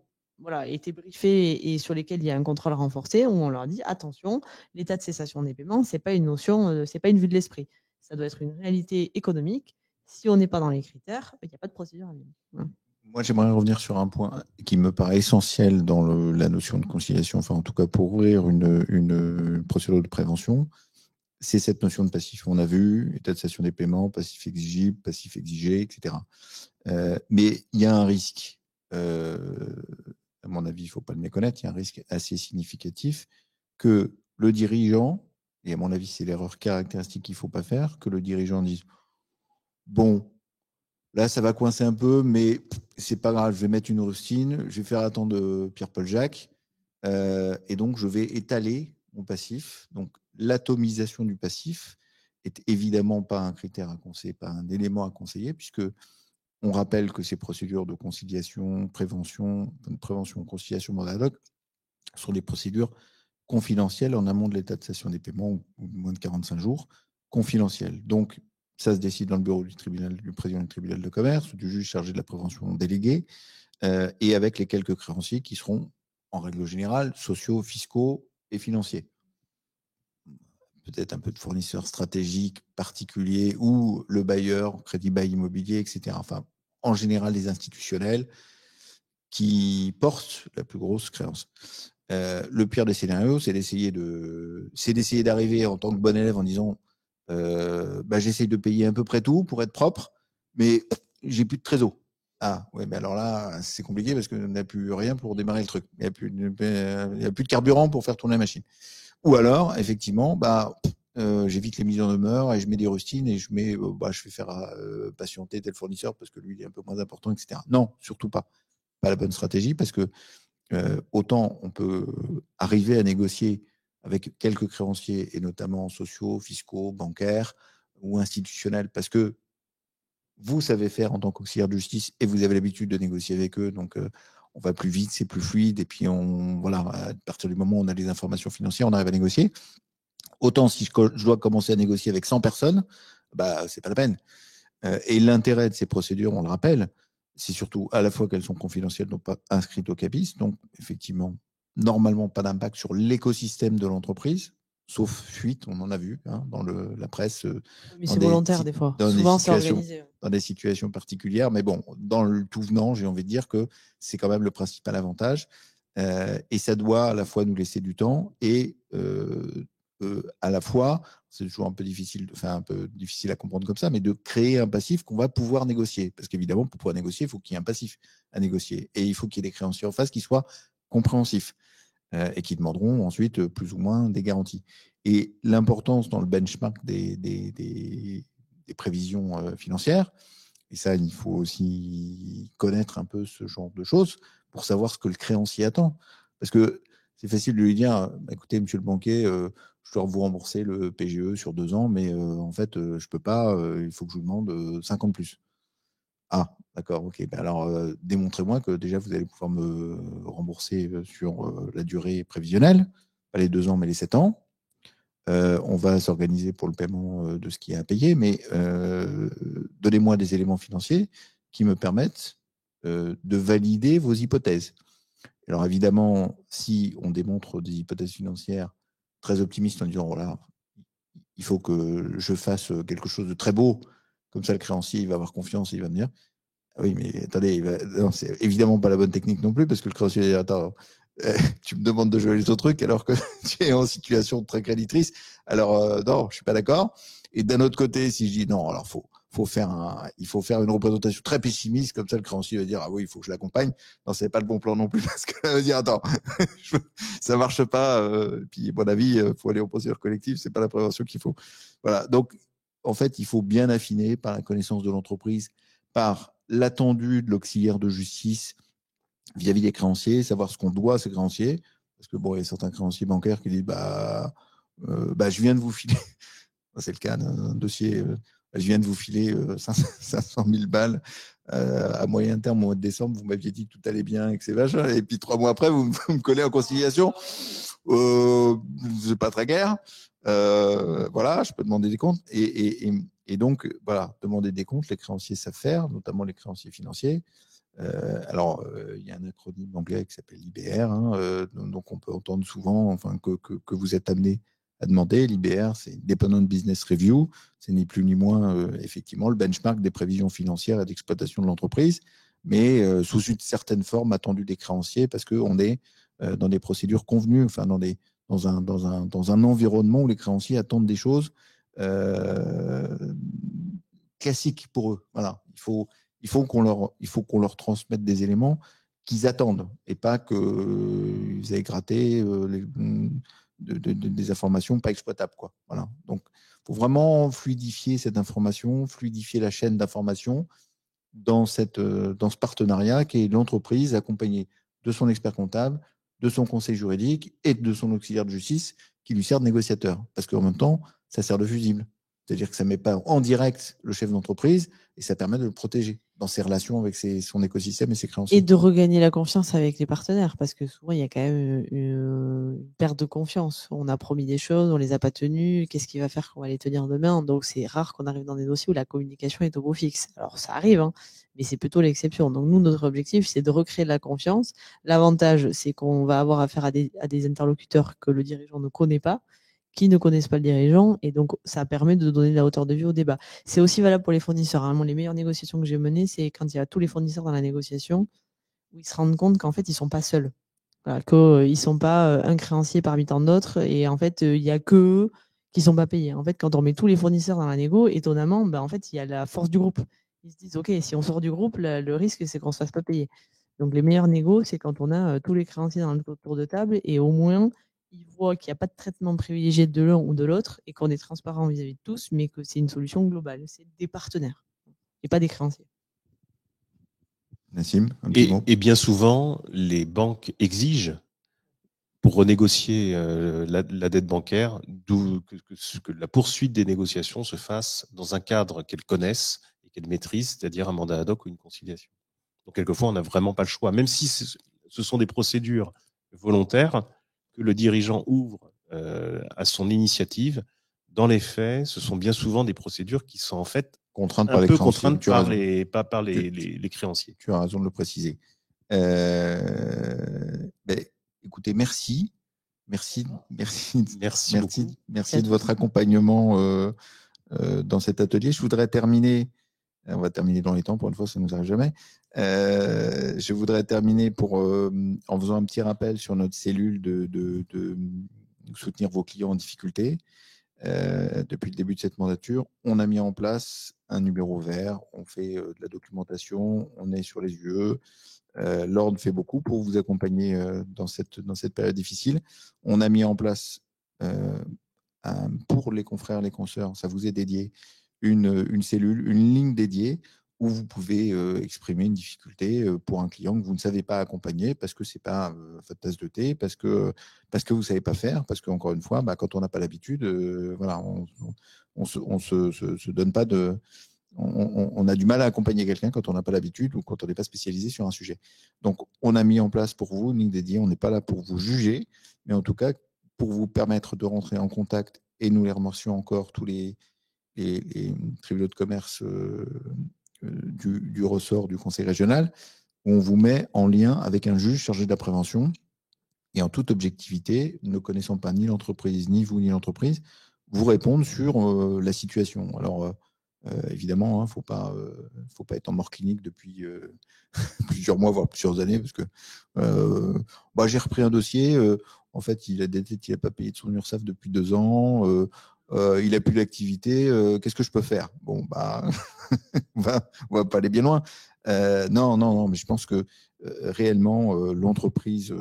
été briefés et sur lesquels il y a un contrôle renforcé, où on leur dit attention, l'état de cessation des paiements, ce n'est pas une notion, c'est pas une vue de l'esprit. Ça doit être une réalité économique. Si on n'est pas dans les critères, il n'y a pas de procédure à mener. Moi, j'aimerais revenir sur un point qui me paraît essentiel dans la notion de conciliation, en tout cas pour ouvrir une procédure de prévention, c'est cette notion de passif. On a vu état de cessation des paiements, passif exigible, passif exigé, etc. Mais il y a un risque à mon avis, il ne faut pas le méconnaître, il y a un risque assez significatif que le dirigeant, et à mon avis, c'est l'erreur caractéristique qu'il ne faut pas faire, que le dirigeant dise « Bon, là, ça va coincer un peu, mais c'est pas grave, je vais mettre une rustine, je vais faire attendre Pierre-Paul Jacques, et donc je vais étaler mon passif. » Donc, l'atomisation du passif est évidemment pas un critère à conseiller, pas un élément à conseiller, puisque on rappelle que ces procédures de conciliation, conciliation, mandat ad hoc sont des procédures confidentielles en amont de l'état de cessation des paiements, ou moins de 45 jours, confidentielles. Donc, ça se décide dans le bureau du président du tribunal de commerce, du juge chargé de la prévention délégué, et avec les quelques créanciers qui seront, en règle générale, sociaux, fiscaux et financiers. Peut-être un peu de fournisseurs stratégiques particuliers ou le bailleur, crédit bail immobilier, etc. Enfin, en général, les institutionnels qui portent la plus grosse créance. Le pire des scénarios, c'est d'essayer d'arriver en tant que bon élève en disant j'essaye de payer à peu près tout pour être propre, mais j'ai plus de trésor. Ah, ouais, mais alors là, c'est compliqué parce qu'on n'a plus rien pour démarrer le truc. Il n'y a plus de carburant pour faire tourner la machine. Ou alors, effectivement, j'évite les mises en demeure et je mets des rustines et je fais faire patienter tel fournisseur parce que lui, il est un peu moins important, etc. Non, surtout pas. Pas la bonne stratégie parce que autant on peut arriver à négocier avec quelques créanciers, et notamment sociaux, fiscaux, bancaires ou institutionnels, parce que vous savez faire en tant qu'auxiliaire de justice et vous avez l'habitude de négocier avec eux, donc on va plus vite, c'est plus fluide, et puis à partir du moment où on a les informations financières, on arrive à négocier. Autant si je dois commencer à négocier avec 100 personnes, c'est pas la peine. Et l'intérêt de ces procédures, on le rappelle, c'est surtout à la fois qu'elles sont confidentielles, donc pas inscrites au CAPIS, donc effectivement, normalement pas d'impact sur l'écosystème de l'entreprise, sauf fuite, on en a vu dans la presse. Mais c'est volontaire des fois. Souvent, c'est organisé. Dans des situations particulières, mais bon, dans le tout venant, j'ai envie de dire que c'est quand même le principal avantage. Et ça doit à la fois nous laisser du temps et à la fois, c'est toujours un peu difficile à comprendre comme ça, mais de créer un passif qu'on va pouvoir négocier. Parce qu'évidemment, pour pouvoir négocier, il faut qu'il y ait un passif à négocier. Et il faut qu'il y ait des créanciers en face qui soient compréhensifs et qui demanderont ensuite plus ou moins des garanties. Et l'importance dans le benchmark des prévisions financières, et ça, il faut aussi connaître un peu ce genre de choses pour savoir ce que le créancier attend. Parce que c'est facile de lui dire, écoutez, monsieur le banquier, je dois vous rembourser le PGE sur 2 ans, mais en fait, je ne peux pas, il faut que je vous demande 5 ans de plus. Ah, d'accord, ok. Alors, démontrez-moi que déjà, vous allez pouvoir me rembourser sur la durée prévisionnelle, pas les 2 ans, mais les 7 ans. On va s'organiser pour le paiement de ce qui est à payer, mais donnez-moi des éléments financiers qui me permettent de valider vos hypothèses. Alors évidemment, si on démontre des hypothèses financières très optimistes en disant voilà, il faut que je fasse quelque chose de très beau, comme ça le créancier il va avoir confiance et il va me dire oui, mais attendez, non, c'est évidemment pas la bonne technique non plus, parce que le créancier va dire attends, tu me demandes de jouer les autres trucs alors que tu es en situation très créditrice. Alors non, je suis pas d'accord. Et d'un autre côté, si je dis non, alors il faut faire une représentation très pessimiste, comme ça le créancier va dire ah oui, il faut que je l'accompagne. Non, c'est pas le bon plan non plus, parce que là, il va dire attends, ça marche pas. Puis à mon avis, faut aller en procédure collective, c'est pas la prévention qu'il faut. Voilà. Donc en fait, il faut bien affiner par la connaissance de l'entreprise, par l'attendu de l'auxiliaire de justice vis-à-vis des créanciers, savoir ce qu'on doit à ces créanciers, parce que bon, il y a certains créanciers bancaires qui disent je viens de vous filer, c'est le cas d'un dossier, je viens de vous filer 500 000 balles à moyen terme au mois de décembre, vous m'aviez dit que tout allait bien et que c'est vache, et puis 3 mois après, vous me collez en conciliation, c'est pas très guère, voilà, je peux demander des comptes, et donc, voilà, demander des comptes, les créanciers savent faire, notamment les créanciers financiers. Il y a un acronyme anglais qui s'appelle l'IBR, donc on peut entendre souvent que vous êtes amené à demander. L'IBR, c'est Independent Business Review, c'est ni plus ni moins effectivement le benchmark des prévisions financières et d'exploitation de l'entreprise, mais sous une certaine forme attendue des créanciers, parce qu'on est dans des procédures convenues, dans un environnement où les créanciers attendent des choses classiques pour eux. Voilà, il faut qu'on leur transmette des éléments qu'ils attendent et pas qu'ils aient gratté des informations pas exploitables, quoi. Voilà. Donc, il faut vraiment fluidifier cette information, fluidifier la chaîne d'information dans ce partenariat qui est l'entreprise accompagnée de son expert comptable, de son conseil juridique et de son auxiliaire de justice qui lui sert de négociateur. Parce qu'en même temps, ça sert de fusible. C'est-à-dire que ça ne met pas en direct le chef d'entreprise et ça permet de le protéger dans ses relations avec son écosystème et ses créanciers. Et de regagner la confiance avec les partenaires, parce que souvent, il y a quand même une perte de confiance. On a promis des choses, on les a pas tenues. Qu'est-ce qui va faire qu'on va les tenir demain? Donc, c'est rare qu'on arrive dans des dossiers où la communication est au beau fixe. Alors, ça arrive, hein, mais c'est plutôt l'exception. Donc, nous, notre objectif, c'est de recréer de la confiance. L'avantage, c'est qu'on va avoir affaire à des interlocuteurs que le dirigeant ne connaît pas, qui ne connaissent pas le dirigeant, et donc ça permet de donner de la hauteur de vue au débat. C'est aussi valable pour les fournisseurs. Hein. Les meilleures négociations que j'ai menées, c'est quand il y a tous les fournisseurs dans la négociation, où ils se rendent compte qu'en fait, ils ne sont pas seuls. Voilà, qu'ils ne sont pas un créancier parmi tant d'autres, et en fait, il n'y a qu'eux qui ne sont pas payés. En fait, quand on met tous les fournisseurs dans la négo, étonnamment, en fait, il y a la force du groupe. Ils se disent, OK, si on sort du groupe, le risque, c'est qu'on ne se fasse pas payer. Donc, les meilleures négos, c'est quand on a tous les créanciers dans le tour de table, et au moins, ils voient qu'il n'y a pas de traitement privilégié de l'un ou de l'autre, et qu'on est transparent vis-à-vis de tous, mais que c'est une solution globale. C'est des partenaires, et pas des créanciers. Nassim, un petit mot. Et bien souvent, les banques exigent, pour renégocier la dette bancaire, que la poursuite des négociations se fasse dans un cadre qu'elles connaissent et qu'elles maîtrisent, c'est-à-dire un mandat ad hoc ou une conciliation. Donc, quelquefois, on n'a vraiment pas le choix. Même si ce sont des procédures volontaires que le dirigeant ouvre à son initiative, dans les faits, ce sont bien souvent des procédures qui sont en fait contraintes un peu contraintes par les créanciers. Tu as raison de le préciser. Écoutez, merci de votre accompagnement dans cet atelier. Je voudrais terminer, on va terminer dans les temps, pour une fois, ça ne nous arrive jamais. Je voudrais terminer en faisant un petit rappel sur notre cellule de soutenir vos clients en difficulté. Depuis le début de cette mandature, on a mis en place un numéro vert, on fait de la documentation, on est sur les UE. L'Ordre fait beaucoup pour vous accompagner dans cette période difficile. On a mis en place, pour les confrères, les consoeurs, ça vous est dédié, une cellule, une ligne dédiée où vous pouvez exprimer une difficulté pour un client que vous ne savez pas accompagner parce que ce n'est pas votre tasse de thé, parce que vous ne savez pas faire, parce qu'encore une fois, quand on n'a pas l'habitude, voilà, on se donne pas de... On a du mal à accompagner quelqu'un quand on n'a pas l'habitude ou quand on n'est pas spécialisé sur un sujet. Donc, on a mis en place pour vous une ligne dédiée. On n'est pas là pour vous juger, mais en tout cas, pour vous permettre de rentrer en contact, et nous les remercions encore, tous les tribunaux de commerce du ressort du conseil régional, où on vous met en lien avec un juge chargé de la prévention. Et en toute objectivité, ne connaissant pas ni l'entreprise, ni vous, ni l'entreprise, vous répondre sur la situation. Alors, évidemment, il ne faut pas être en mort clinique depuis plusieurs mois, voire plusieurs années, parce que j'ai repris un dossier, en fait, il n'a pas payé de son URSSAF depuis 2 ans, il n'a plus d'activité, qu'est-ce que je peux faire? Bon, on va pas aller bien loin. Non, mais je pense que réellement, l'entreprise,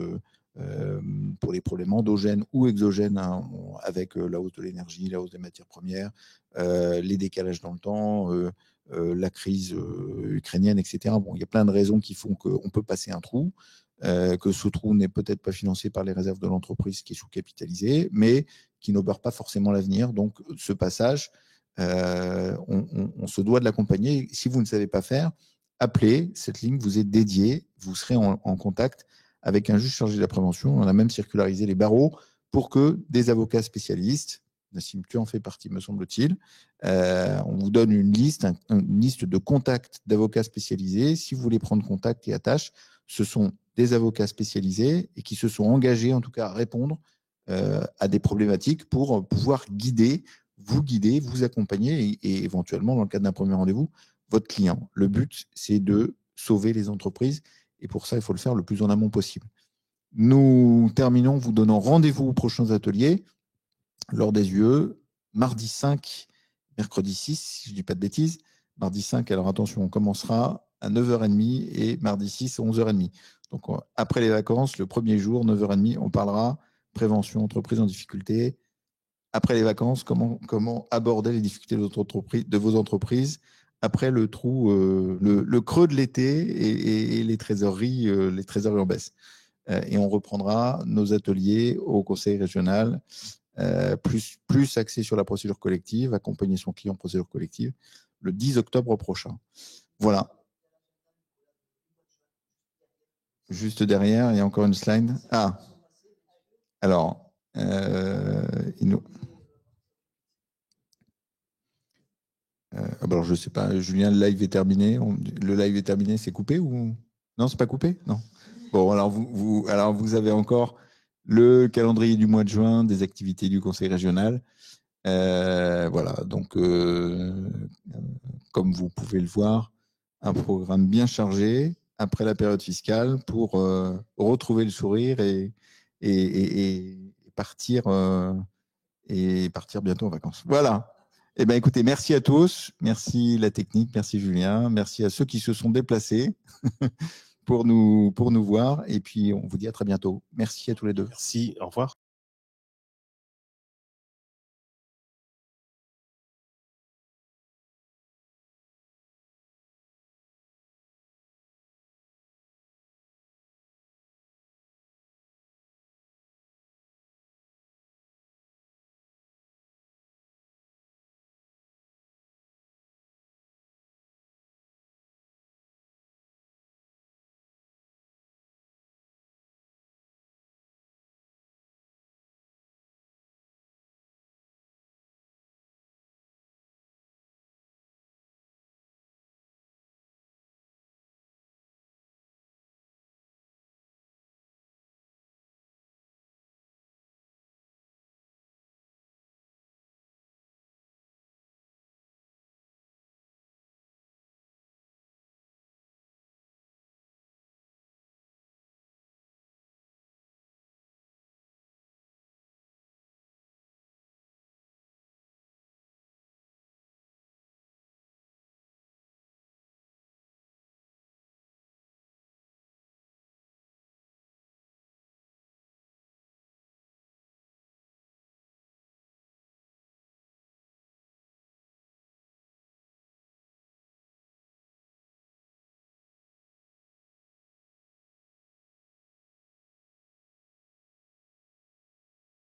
pour les problèmes endogènes ou exogènes, hein, avec la hausse de l'énergie, la hausse des matières premières, les décalages dans le temps, la crise ukrainienne, etc. Bon, il y a plein de raisons qui font qu'on peut passer un trou, que ce trou n'est peut-être pas financé par les réserves de l'entreprise qui est sous-capitalisée, mais qui n'augure pas forcément l'avenir. Donc, ce passage, on se doit de l'accompagner. Si vous ne savez pas faire, appelez, cette ligne vous est dédiée, vous serez en contact avec un juge chargé de la prévention. On a même circularisé les barreaux pour que des avocats spécialistes, Nassim, tu en fais partie, me semble-t-il, on vous donne une liste de contacts d'avocats spécialisés. Si vous voulez prendre contact et attache, ce sont des avocats spécialisés et qui se sont engagés, en tout cas, à répondre à des problématiques pour pouvoir vous accompagner et éventuellement, dans le cadre d'un premier rendez-vous, votre client. Le but, c'est de sauver les entreprises et pour ça, il faut le faire le plus en amont possible. Nous terminons en vous donnant rendez-vous aux prochains ateliers lors des UE, mardi 5, mercredi 6, si je ne dis pas de bêtises. Mardi 5, alors attention, on commencera à 9h30 et mardi 6 à 11h30. Donc, après les vacances, le premier jour, 9h30, on parlera prévention entreprise en difficulté. Après les vacances, comment aborder les difficultés de vos entreprises après le trou, le creux de l'été et les trésoreries en baisse. Et on reprendra nos ateliers au conseil régional, plus axé sur la procédure collective, accompagner son client en procédure collective, le 10 octobre prochain. Voilà. Juste derrière, il y a encore une slide. Ah, alors, alors je ne sais pas, Julien, le live est terminé. Le live est terminé, c'est coupé ou non, c'est pas coupé? Non. Bon, alors vous avez encore le calendrier du mois de juin des activités du conseil régional. Voilà, donc comme vous pouvez le voir, un programme bien chargé après la période fiscale pour retrouver le sourire et partir bientôt en vacances. Voilà. Eh bien, écoutez, merci à tous. Merci la technique, merci Julien, merci à ceux qui se sont déplacés pour nous voir. Et puis, on vous dit à très bientôt. Merci à tous les deux. Merci, au revoir.